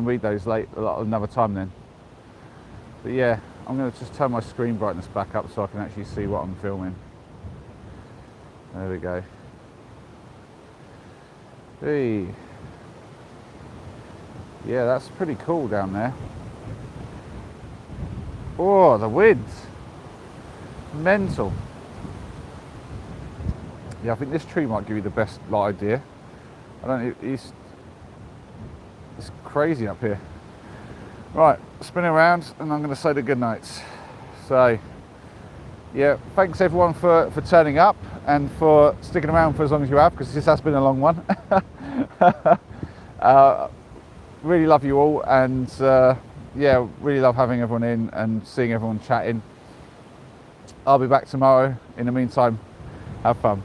read those another time then. But yeah, I'm going to just turn my screen brightness back up so I can actually see what I'm filming. There we go. Hey. Yeah, that's pretty cool down there. Oh, the wind. Mental. Yeah, I think this tree might give you the best light idea. I don't know, it's crazy up here. Right, spinning around and I'm going to say the good nights. So, yeah, thanks everyone for turning up and for sticking around for as long as you have, because this has been a long one. Really love you all, and yeah, really love having everyone in and seeing everyone chatting. I'll be back tomorrow. In the meantime, have fun.